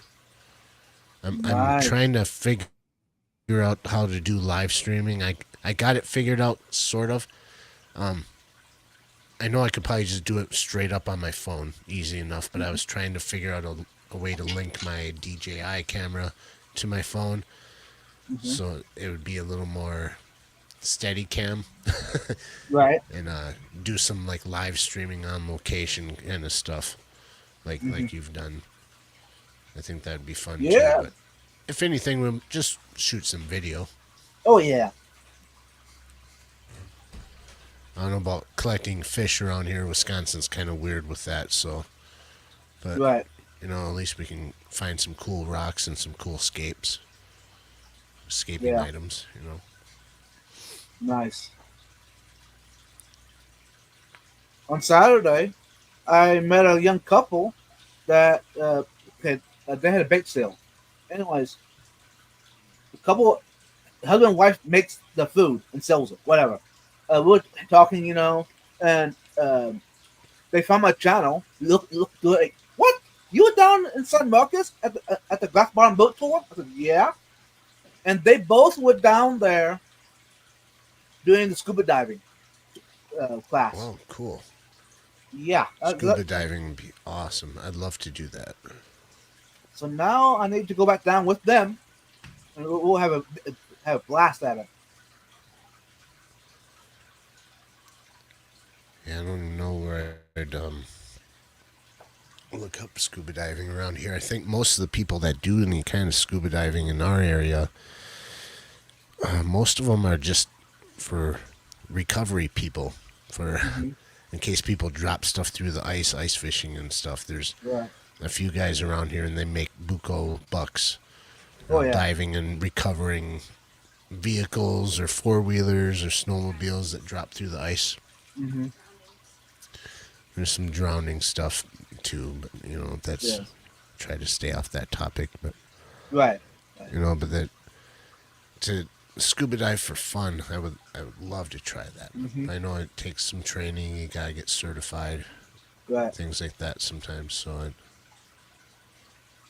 I'm Nice. trying to figure out how to do live streaming. I got it figured out, sort of. I know I could probably just do it straight up on my phone, easy enough, but I was trying to figure out a way to link my DJI camera to my phone so it would be a little more steady cam Right. and do some like live streaming on location kind of stuff like you've done. I think that'd be fun Yeah. too. But if anything, we'll just shoot some video. Oh yeah. I don't know about collecting fish around here. Wisconsin's kind of weird with that, so. But Right. you know, at least we can find some cool rocks and some cool escaping Yeah. items. You know. Nice. On Saturday, I met a young couple that they had a bake sale. Anyways, the couple, husband and wife makes the food and sells it. Whatever. We were talking, and they found my channel. Look good. What? You were down in San Marcos at the Glass Bottom Boat Tour? I said, yeah. And they both were down there doing the scuba diving class. Wow, cool. Yeah. Scuba diving would be awesome. I'd love to do that. So now I need to go back down with them, and we'll have a blast at it. Yeah, I don't even know where I'd look up scuba diving around here. I think most of the people that do any kind of scuba diving in our area, most of them are just for recovery people, for in case people drop stuff through the ice fishing and stuff. There's Right. a few guys around here, and they make buco bucks Oh, yeah. diving and recovering vehicles or four-wheelers or snowmobiles that drop through the ice. Mm-hmm. There's some drowning stuff too, but that's Yeah. try to stay off that topic. But Right. but that to scuba dive for fun, I would love to try that. I know it takes some training. You gotta get certified, Right. things like that sometimes. So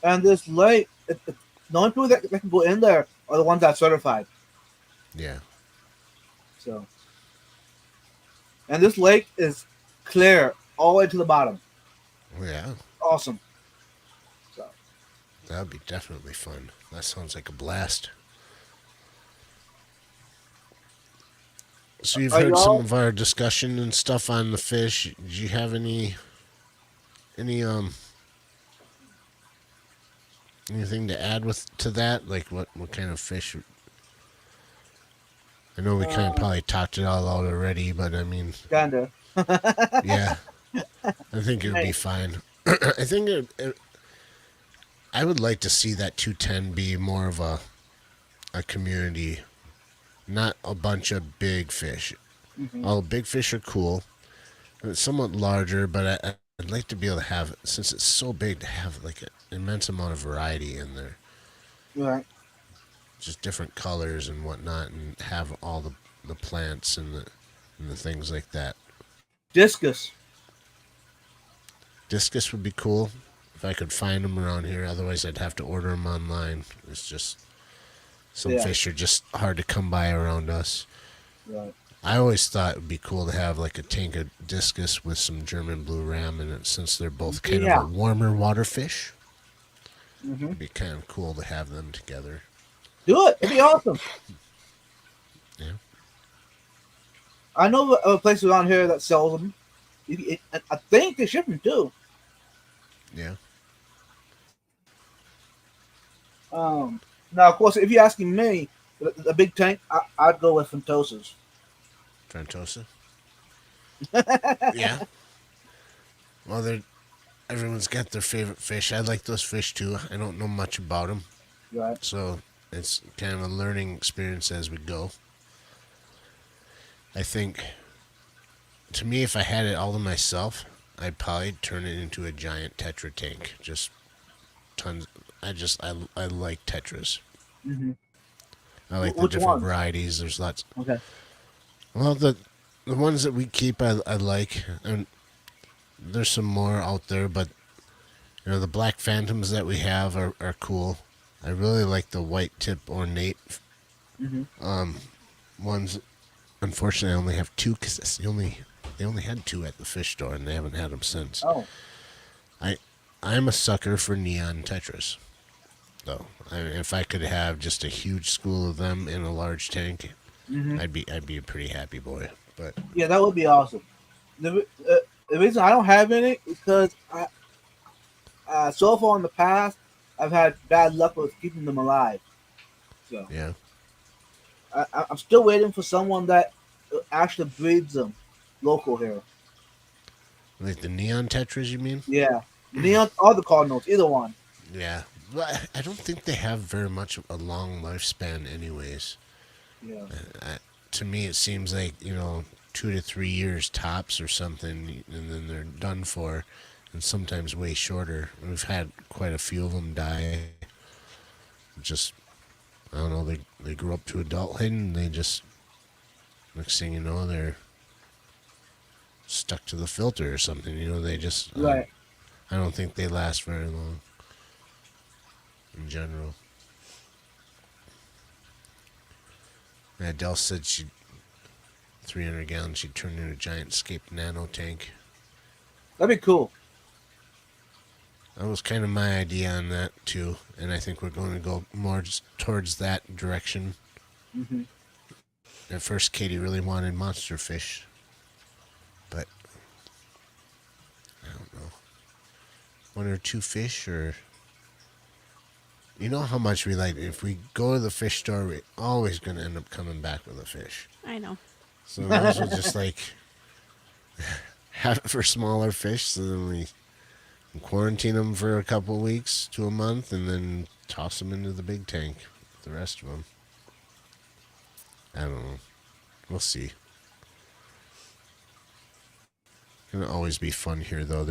And this lake, the only people that can go in there are the ones that are certified. yeah, So, and this lake is clear all the way to the bottom. yeah, Awesome. So, that'd be definitely fun. That sounds like a blast. So you've Are heard some y'all- of our discussion and stuff on the fish. Do you have anything to add to that? Like what kind of fish? I know we kind of probably talked it all out already, but I mean, kinda. yeah, I think it would be fine. I think I would like to see that 210 be more of a a community, not a bunch of big fish. Mhm. All big fish are cool. It's somewhat larger, but I'd like to be able to have, since it's so big, to have like an immense amount of variety in there. Right. Just different colors and whatnot, and have all the plants and the things like that. Discus. Discus would be cool if I could find them around here. Otherwise, I'd have to order them online. It's just some Yeah. fish are just hard to come by around us. Right. I always thought it would be cool to have like a tank of discus with some German blue ram in it, since they're both kind Yeah. of a warmer water fish. Mm-hmm. It'd be kind of cool to have them together. Do it. It'd be awesome. Yeah. I know of a place around here that sells them. I think they ship them too. Yeah. Now, of course, if you're asking me, the big tank, I'd go with Fentosas. Fantosa. Yeah. Well, everyone's got their favorite fish. I like those fish too. I don't know much about them, Right. so it's kind of a learning experience as we go. I think, to me, if I had it all to myself, I'd probably turn it into a giant Tetra tank. Just tons. I like Tetras. Mm-hmm. I like the Which different ones? varieties. There's lots. Okay. Well, the ones that we keep, I like, and there's some more out there, but the black phantoms that we have are cool. I really like the white tip ornate Mm-hmm. ones. Unfortunately, I only have two because they only had two at the fish store, and they haven't had them since. Oh. I'm a sucker for neon tetras, though. If I could have just a huge school of them in a large tank, Mm-hmm. I'd be a pretty happy boy. But Yeah, that would be awesome. The reason I don't have any is because so far in the past, I've had bad luck with keeping them alive. So yeah, I'm still waiting for someone that actually breeds them local here. like the neon tetras, you mean? Yeah. Neon or the Cardinals, either one. Yeah, but I don't think they have very much of a long lifespan, anyways. Yeah. To me, it seems like 2 to 3 years tops or something, and then they're done for, and sometimes way shorter. We've had quite a few of them die. Just, I don't know, they grew up to adulthood, and they just, next thing you know, they're stuck to the filter or something. They just, Right. I don't think they last very long in general. Adele said 300 gallons, she'd turn into a giant Escape nano tank. That'd be cool. That was kind of my idea on that too, and I think we're going to go more towards that direction. Mm-hmm. At first, Katie really wanted monster fish, but I don't know, 1 or 2 fish, or you know how much we like. If we go to the fish store, we're always going to end up coming back with a fish. I know. So we might as well just have it for smaller fish, so then we can quarantine them for a couple of weeks to a month, and then toss them into the big tank with the rest of them. I don't know. We'll see. Gonna always be fun here, though.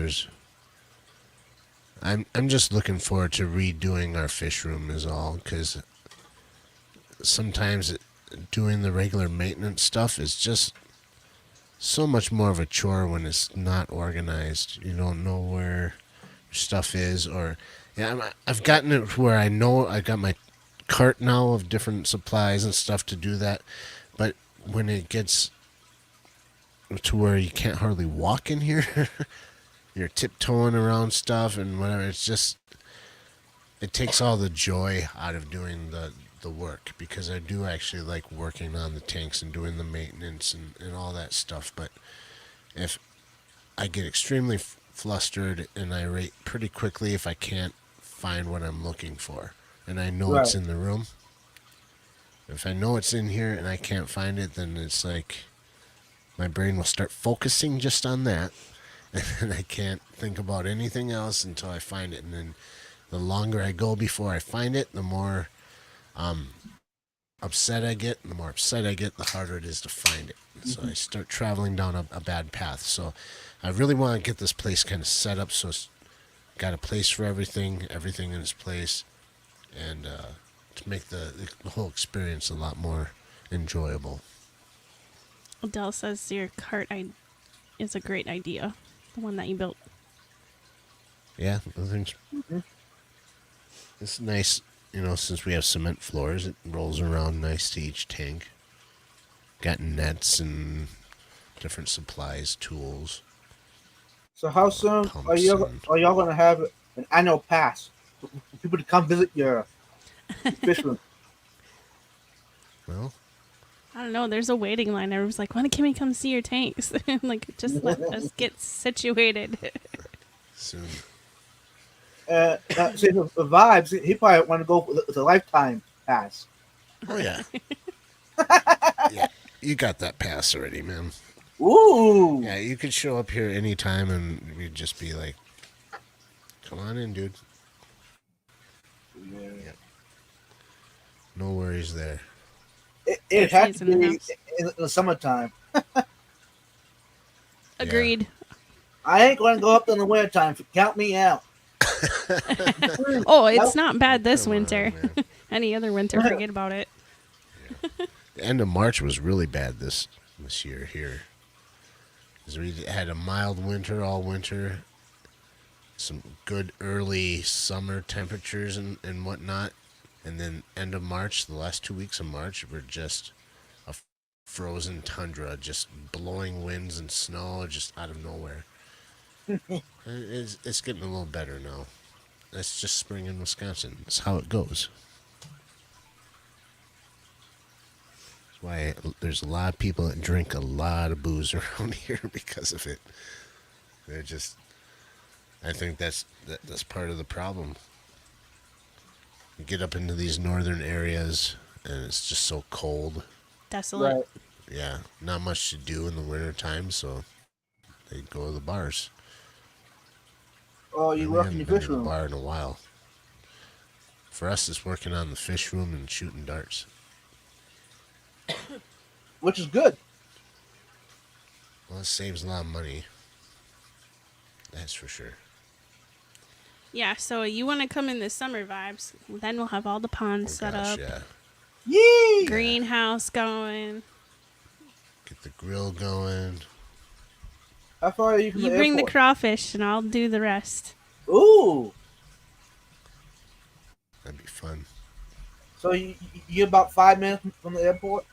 I'm just looking forward to redoing our fish room is all, because sometimes doing the regular maintenance stuff is just so much more of a chore when it's not organized. You don't know where your stuff is, or I've gotten it where I know I got my cart now of different supplies and stuff to do that, but when it gets to where you can't hardly walk in here, you're tiptoeing around stuff and whatever. It takes all the joy out of doing the work, because I do actually like working on the tanks and doing the maintenance and all that stuff. But if I get extremely flustered and irate pretty quickly if I can't find what I'm looking for, and I know it's Right. in the room. If I know it's in here and I can't find it, then it's like my brain will start focusing just on that, and I can't think about anything else until I find it. And then the longer I go before I find it, the more upset I get, and the more upset I get, the harder it is to find it. So I start traveling down a bad path. So I really want to get this place kind of set up so it's got a place for everything in its place, and to make the whole experience a lot more enjoyable. Adele says your cart is a great idea. The one that you built. Yeah, I think it's nice. You know, since we have cement floors, it rolls around nice to each tank. Got nets and different supplies, tools. So how soon Pumps are y'all going to have an annual pass for people to come visit your fish room? Well, I don't know. There's a waiting line. Everyone's like, "When can we come see your tanks?" Like, just let us get situated. soon. See, for Vibes, he probably want to go with the lifetime pass. Oh yeah. Yeah, you got that pass already, man. Ooh. Yeah, you could show up here anytime, and we'd just be like, "Come on in, dude." Yeah. No worries there. It has to She's in the be house. in the summertime. Agreed. I ain't going to go up in the wintertime. Count me out. Oh, it's not bad this Come on, winter. man. Any other winter, forget about it. The end of March was really bad this year here. 'Cause we had a mild winter all winter, some good early summer temperatures and whatnot, and then end of March, the last 2 weeks of March were just a frozen tundra, just blowing winds and snow just out of nowhere. It's getting a little better now. That's just spring in Wisconsin. That's how it goes. That's why there's a lot of people that drink a lot of booze around here because of it. They're just, I think that's part of the problem. You get up into these northern areas and it's just so cold. Desolate. Right. Yeah, not much to do in the wintertime, so they go to the bars. Oh, you And we work in haven't your been fish to the room. bar in a while. For us, it's working on the fish room and shooting darts. Which is good. Well, it saves a lot of money. That's for sure. Yeah, so you want to come in the summer vibes. Then we'll have all the ponds set Gosh, up. yeah. Yee! Greenhouse going. Get the grill going. How far are you from You the bring the airport? crawfish and I'll do the rest. Ooh. That'd be fun. So you're about 5 minutes from the airport?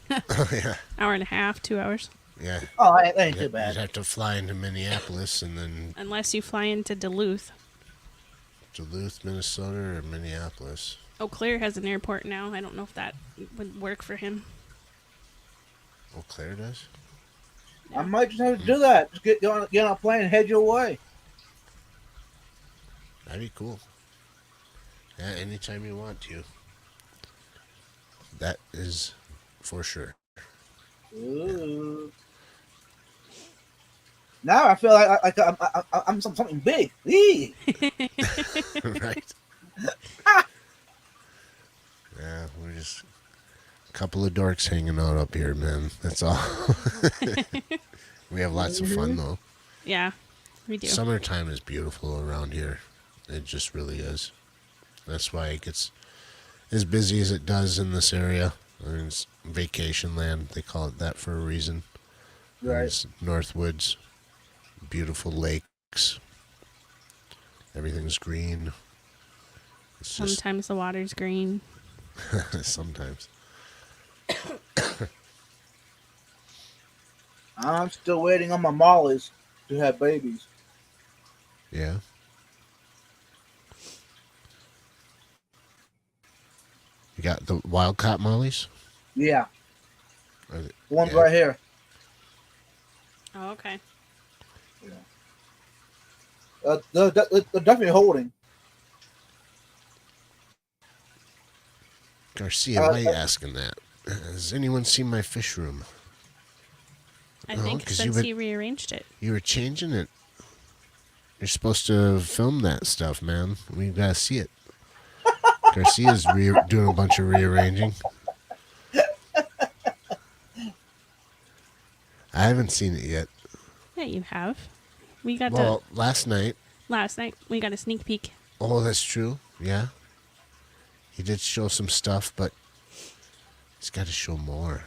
Yeah. Hour and a half, 2 hours. Oh, Yeah. that ain't too You'd bad. have to fly into Minneapolis and then Unless you fly into Duluth. Duluth, Minnesota, or Minneapolis. Eau Claire has an airport now. I don't know if that would work for him. Eau Claire does? I might just have to do that. Just get on a plane and head your way. That'd be cool. Yeah, anytime you want to. That is for sure. Ooh. Now I feel like I'm something big. Eee. Right? Yeah, we're just a couple of dorks hanging out up here, man. That's all. We have lots of fun, though. Yeah, we do. Summertime is beautiful around here. It just really is. That's why it gets as busy as it does in this area. I mean, it's vacation land. They call it that for a reason. Right. It's Northwoods, beautiful lakes. Everything's green. It's just Sometimes the water's green. sometimes. I'm still waiting on my mollies to have babies. Yeah. You got the wild caught mollies? Yeah, Are they- the ones yeah. right here. Oh, okay. They're definitely holding. Garcia, why are you asking that? Has anyone seen my fish room? I No, think 'cause since he rearranged it. You were changing it. You're supposed to film that stuff, man. We've got to see it. Garcia's doing a bunch of rearranging. I haven't seen it yet. Yeah, you have. We got Well, last night. last night. We got a sneak peek. Oh, that's true. Yeah. He did show some stuff, but he's got to show more.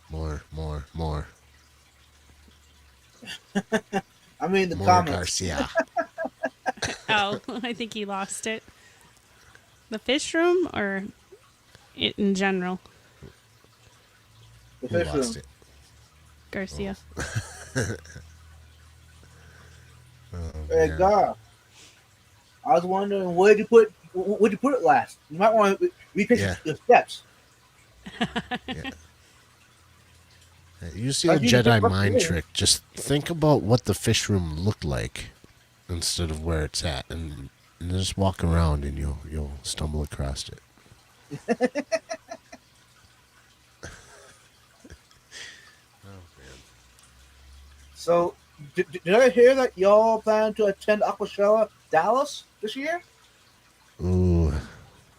More. I mean, the More comments. Garcia. Oh, I think he lost it. The fish room or it in general, The Who fish lost room. it? Garcia. Oh, Hey, man. God. I was wondering where'd you put it last? You might want to repick Yeah. your steps. You see a How'd you get Jedi up mind there? trick. Just think about what the fish room looked like instead of where it's at, and just walk around, and you'll stumble across it. So, did I hear that y'all plan to attend Aquashella Dallas this year? Ooh,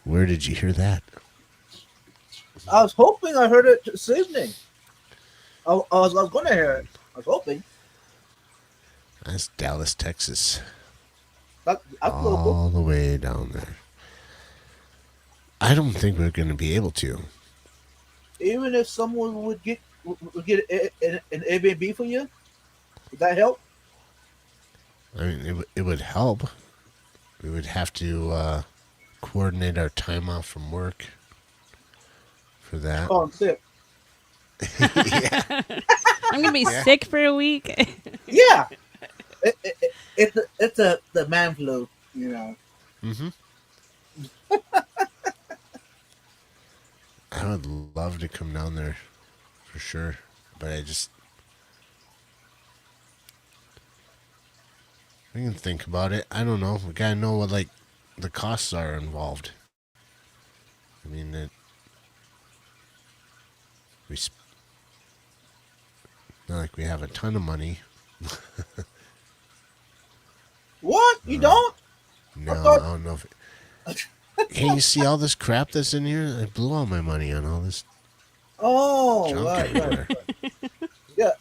where did you hear that? I was hoping I heard it this evening. I was going to hear it. I was hoping. That's Dallas, Texas. That's local. All the way down there. I don't think we're going to be able to. Even if someone would get an Airbnb for you, would that help? I mean, it would help. We would have to coordinate our time off from work for that. Oh, I'm sick. Yeah. I'm gonna be sick for a week. Yeah. It's the man flu, you know. Mm-hmm. I would love to come down there for sure, but we can think about it. I don't know. We gotta know what the costs are involved. I mean, not like we have a ton of money. What? You don't? No, I thought- I don't know if. Can you see all this crap that's in here? I blew all my money on all this Oh, junk right. everywhere. Yeah.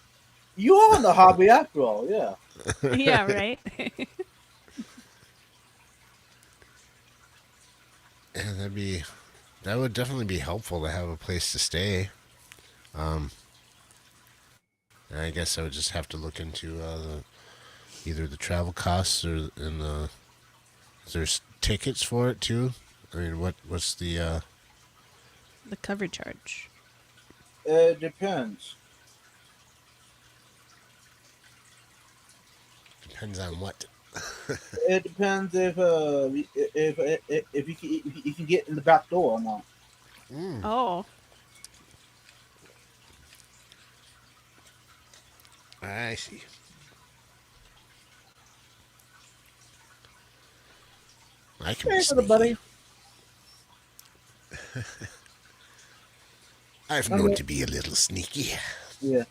You are in the hobby after all, yeah. Yeah, right. Yeah, that would definitely be helpful to have a place to stay. And I guess I would just have to look into either the travel costs or there's tickets for it too. I mean, what's the The cover charge. It depends. depends on what. It depends if you can get in the back door or not. Mm. Oh, I see. I can be Hey, little buddy. sneaky. I've known to be a little sneaky. Yeah.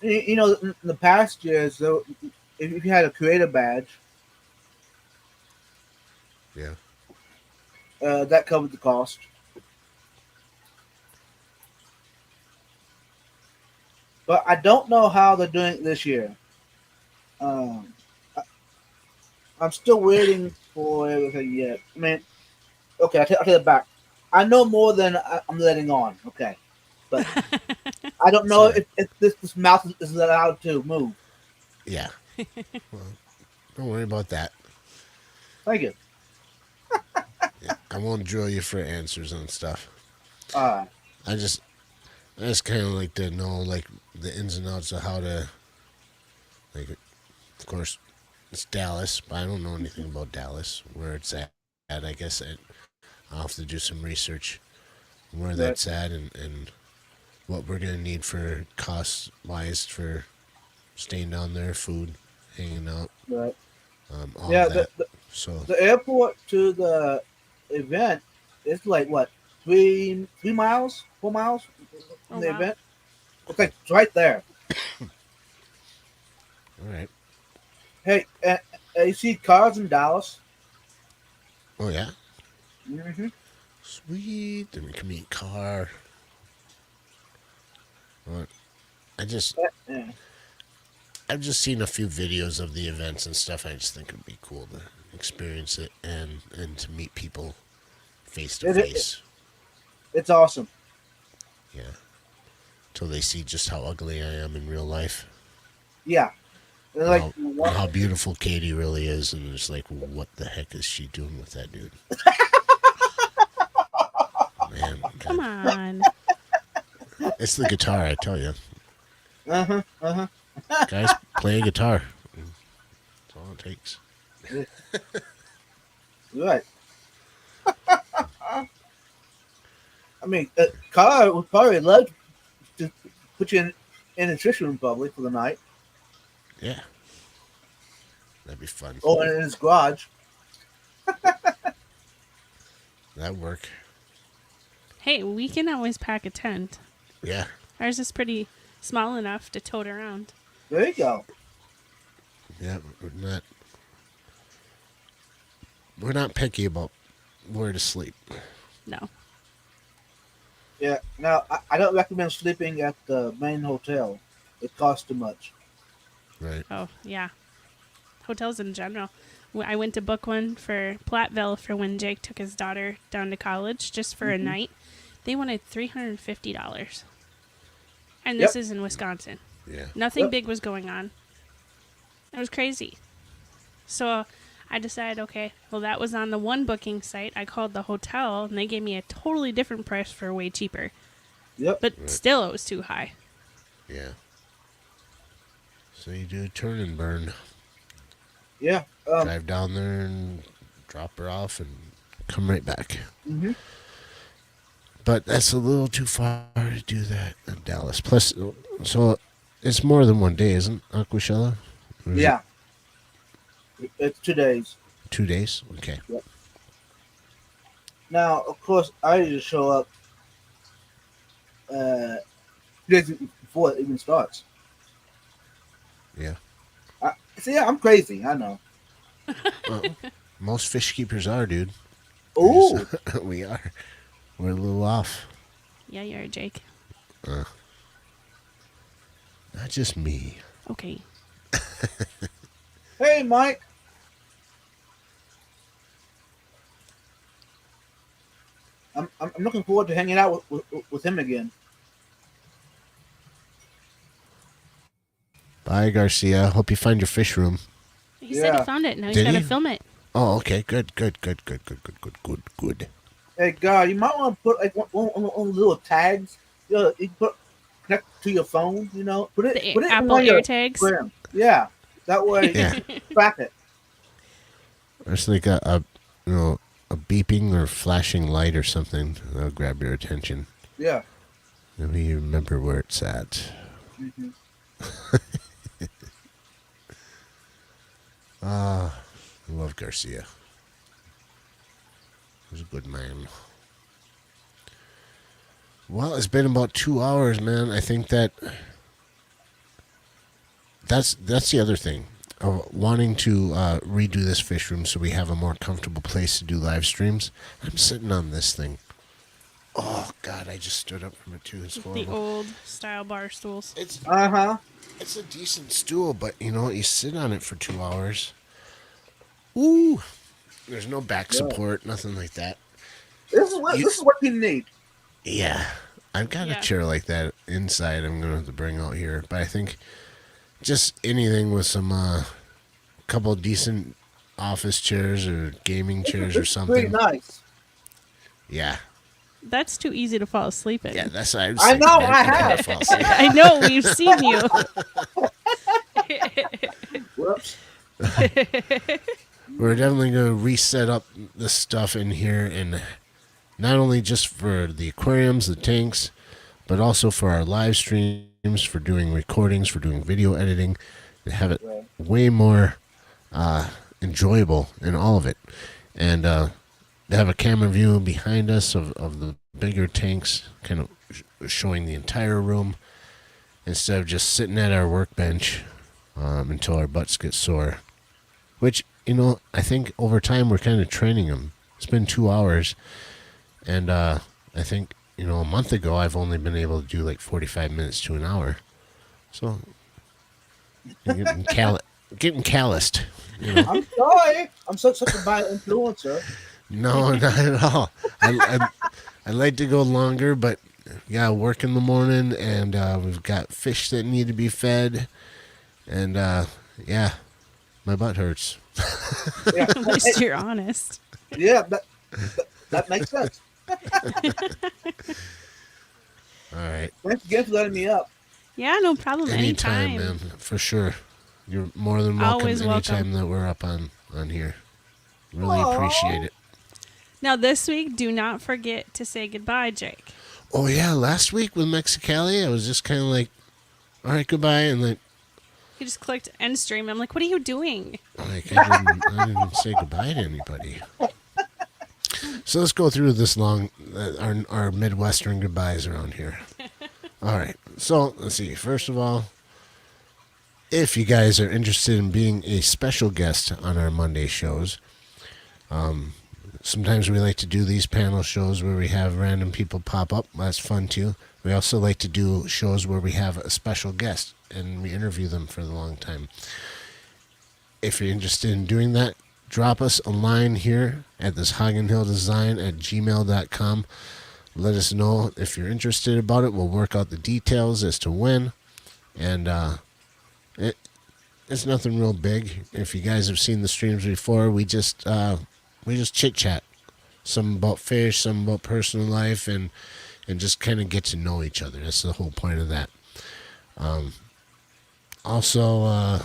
You know, in the past years, though, if you had a creator badge, Yeah. that covered the cost. But I don't know how they're doing it this year. I'm still waiting for everything yet. I mean, okay, I'll take it back. I know more than I'm letting on. Okay, but I don't know Sorry. if this mouth is allowed to move. Yeah. Well, don't worry about that. Thank you. Yeah, I won't drill you for answers on stuff. All right. I just kind of like to know the ins and outs of how to, of course, it's Dallas, but I don't know anything about Dallas, where it's at. I guess I'll have to do some research on where that's at and what we're going to need for cost-wise for staying down there, food, hanging out, Right. all Yeah. of that. So, The airport to the event is like what 3 miles, 4 miles from Oh, the wow. event. Okay, it's right there. all right. Hey, you see cars in Dallas? Oh yeah, Mm-hmm. sweet. Then we can meet Car. Well, I just Yeah. I've just seen a few videos of the events and stuff. I just think it'd be cool to experience it and to meet people face to It- it- face. It's awesome. Yeah, till they see just how ugly I am in real life. Yeah. And And how beautiful Katie really is, and it's like, what the heck is she doing with that dude? Man, Come on. it's the guitar, I tell you. uh-huh. Uh-huh. Guys, play a guitar. That's all it takes. Right. I mean, Carl would probably love to put you in a trick room probably for the night. Yeah, that'd be fun. Or in his garage. That'd work. Hey, we can always pack a tent. Yeah, Ours is pretty small enough to tote around. There you go. yeah. We're not picky about where to sleep. No. Yeah. Now, I don't recommend sleeping at the main hotel. It costs too much. Right. Oh, yeah. Hotels in general. I went to book one for Platteville for when Jake took his daughter down to college just for a night. They wanted $350. And this Yep. is in Wisconsin. Yeah. Nothing Yep. big was going on. It was crazy. So I decided, okay, well, that was on the one booking site. I called the hotel, and they gave me a totally different price for way cheaper. Yep. But Right. still, it was too high. Yeah. So you do a turn and burn. Yeah. Drive down there and drop her off and come right back. Mhm. But that's a little too far to do that in Dallas. Plus, so it's more than one day, isn't it, Aquashella? Or is Yeah. It's 2 days. it 2 days? Okay. Now, of course, I usually show up 2 days before it even starts. Yeah. See, I'm crazy. I know. Well, most fish keepers are, dude. Ooh. We are. We're a little off. Yeah, you are, Jake. Not just me. Okay. Hey, Mike. I'm looking forward to hanging out with him again. Bye, Garcia. Hope you find your fish room. He said Yeah. he found it. Now he's Did got to he? film it. Oh, okay. Good. Hey, God, you might want to put like one little tags. You know, you can put connect to your phone. You know, put it. The put it Apple on your AirTags. gram. Yeah, that way Yeah. track it. There's like a beeping or flashing light or something that'll grab your attention. Yeah. Maybe you remember where it's at. Mhm. I love Garcia. He's a good man. Well, it's been about 2 hours, man. I think that's the other thing. Wanting to redo this fish room so we have a more comfortable place to do live streams. I'm sitting on this thing. Oh God, I just stood up from it too. It's The horrible. old style bar stools. It's Uh-huh. it's a decent stool, but you know you sit on it for 2 hours. Ooh, there's no back support, nothing like that. This is what you need. Yeah, I've got Yeah. a chair like that inside. I'm gonna have to bring out here, but I think just anything with some couple decent office chairs or gaming chairs or It's pretty something. nice. Yeah, That's too easy to fall asleep in. yeah, that's what I was I thinking. know, Man, I gotta have. fall asleep. I know, we've seen you. Whoops. We're definitely going to reset up the stuff in here, and not only just for the aquariums, the tanks, but also for our live streams, for doing recordings, for doing video editing, and have it way more enjoyable in all of it. And to have a camera view behind us of the bigger tanks, kind of showing the entire room, instead of just sitting at our workbench until our butts get sore. Which, you know, I think over time we're kind of training them It's been 2 hours, and I think a month ago I've only been able to do like 45 minutes to an hour. So you're getting calloused. I'm sorry. I'm such a bad influencer. No, not at all. I like to go longer, but yeah, work in the morning, and we've got fish that need to be fed, and yeah, my butt hurts. Yeah, At least you're honest. yeah, that makes sense. All right. Thanks again for letting me up. Yeah, no problem. Anytime, Anytime. man, for sure. You're more than welcome Always anytime welcome. that we're up on here. Really Aw. appreciate it. Now, this week, do not forget to say goodbye, Jake. Oh yeah, last week with Mexicali, I was just kind of like, all right, goodbye, and like You just clicked end stream. I'm like, what are you doing? I didn't say goodbye to anybody. So let's go through this long, our Midwestern goodbyes around here. All right. So let's see. First of all, if you guys are interested in being a special guest on our Monday shows, sometimes we like to do these panel shows where we have random people pop up. That's fun too. We also like to do shows where we have a special guest and we interview them for a long time. If you're interested in doing that, drop us a line here at this HagenhillDesign@gmail.com. Let us know if you're interested about it. We'll work out the details as to when. And it's nothing real big. If you guys have seen the streams before, we just chit chat. Some about fish, some about personal life, and just kind of get to know each other. That's the whole point of that. Also,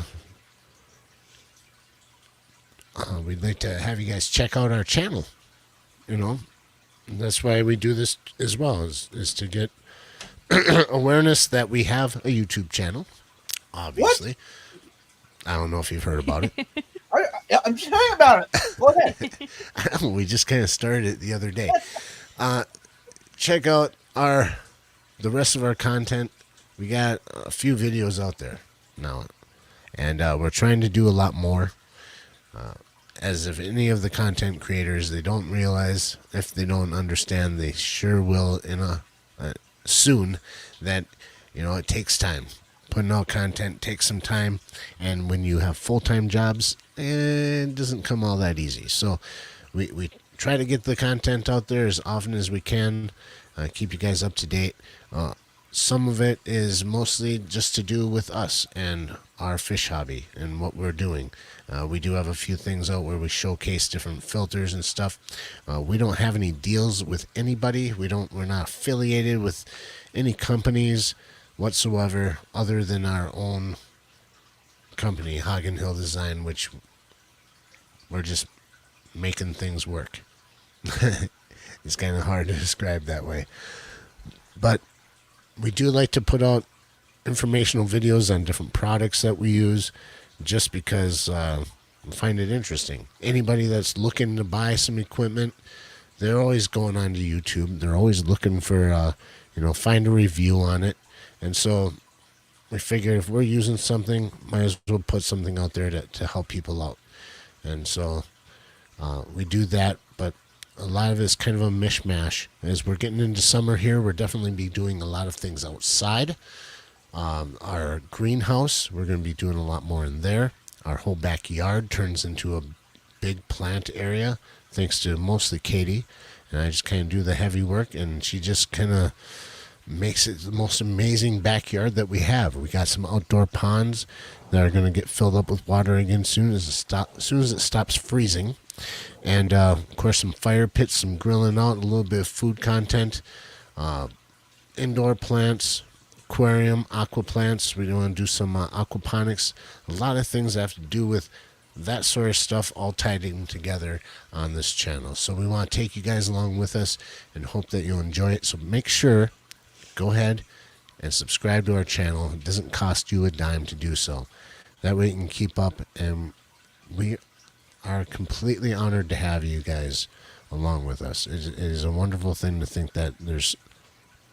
we'd like to have you guys check out our channel. That's why we do this as well, is to get awareness that we have a YouTube channel, obviously. I don't know if you've heard about it. I'm just hearing about it. Go ahead. We just kind of started it the other day. Check out the rest of our content. We got a few videos out there now, and we're trying to do a lot more. As if any of the content creators, they don't realize, if they don't understand, they sure will soon, that it takes time. Putting out content takes some time, and when you have full-time jobs, it doesn't come all that easy. So we try to get the content out there as often as we can, keep you guys up to date. Some of it is mostly just to do with us and our fish hobby and what we're doing. We do have a few things out where we showcase different filters and stuff. We don't have any deals with anybody. We're not affiliated with any companies whatsoever other than our own company, Hagen Hill Design, which we're just making things work. It's kind of hard to describe that way. But we do like to put out informational videos on different products that we use just because we find it interesting. Anybody that's looking to buy some equipment, they're always going onto YouTube. They're always looking for, find a review on it. And so we figure if we're using something, might as well put something out there to help people out. And so we do that, but a lot of it's kind of a mishmash. As we're getting into summer here, we're definitely be doing a lot of things outside. Our greenhouse, we're going to be doing a lot more in there. Our whole backyard turns into a big plant area, thanks to mostly Katie. And I just kind of do the heavy work, and she just kind of makes it the most amazing backyard that we have. We got some outdoor ponds that are going to get filled up with water again as soon as it stops freezing. And of course, some fire pits, some grilling out, a little bit of food content, indoor plants, aquarium, aqua plants. We want to do some aquaponics, a lot of things that have to do with that sort of stuff, all tied in together on this channel. So we want to take you guys along with us and hope that you'll enjoy it. So make sure, go ahead and subscribe to our channel. It doesn't cost you a dime to do so. That way you can keep up, and we are completely honored to have you guys along with us. It is a wonderful thing to think that there's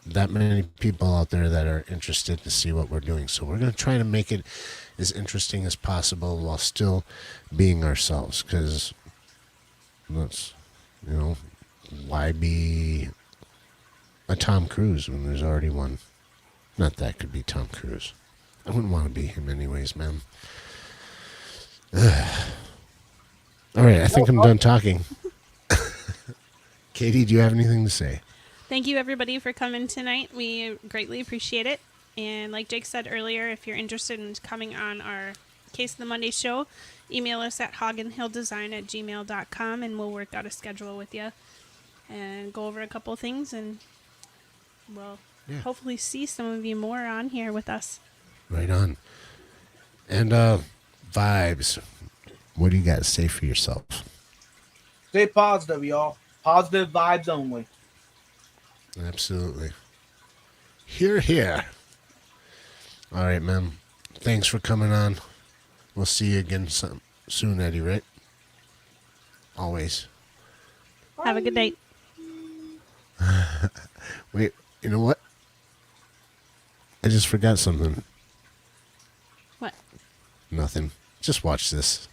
that many people out there that are interested to see what we're doing. So we're going to try to make it as interesting as possible while still being ourselves, because You know, why be a Tom Cruise when there's already one? Not that could be Tom Cruise. I wouldn't want to be him anyways, man. Ugh. All right, I think I'm done talking. Katie, do you have anything to say? Thank you, everybody, for coming tonight. We greatly appreciate it. And like Jake said earlier, if you're interested in coming on our Case of the Monday show, email us at hogandhilldesign@gmail.com, and we'll work out a schedule with you and go over a couple things, and we'll hopefully see some of you more on here with us. Right on. And vibes. What do you got to say for yourself? Stay positive, y'all. Positive vibes only. Absolutely. Hear, hear. All right, man. Thanks for coming on. We'll see you again soon, Eddie, right? Always. Have a good night. Wait, you know what? I just forgot something. What? Nothing. Just watch this.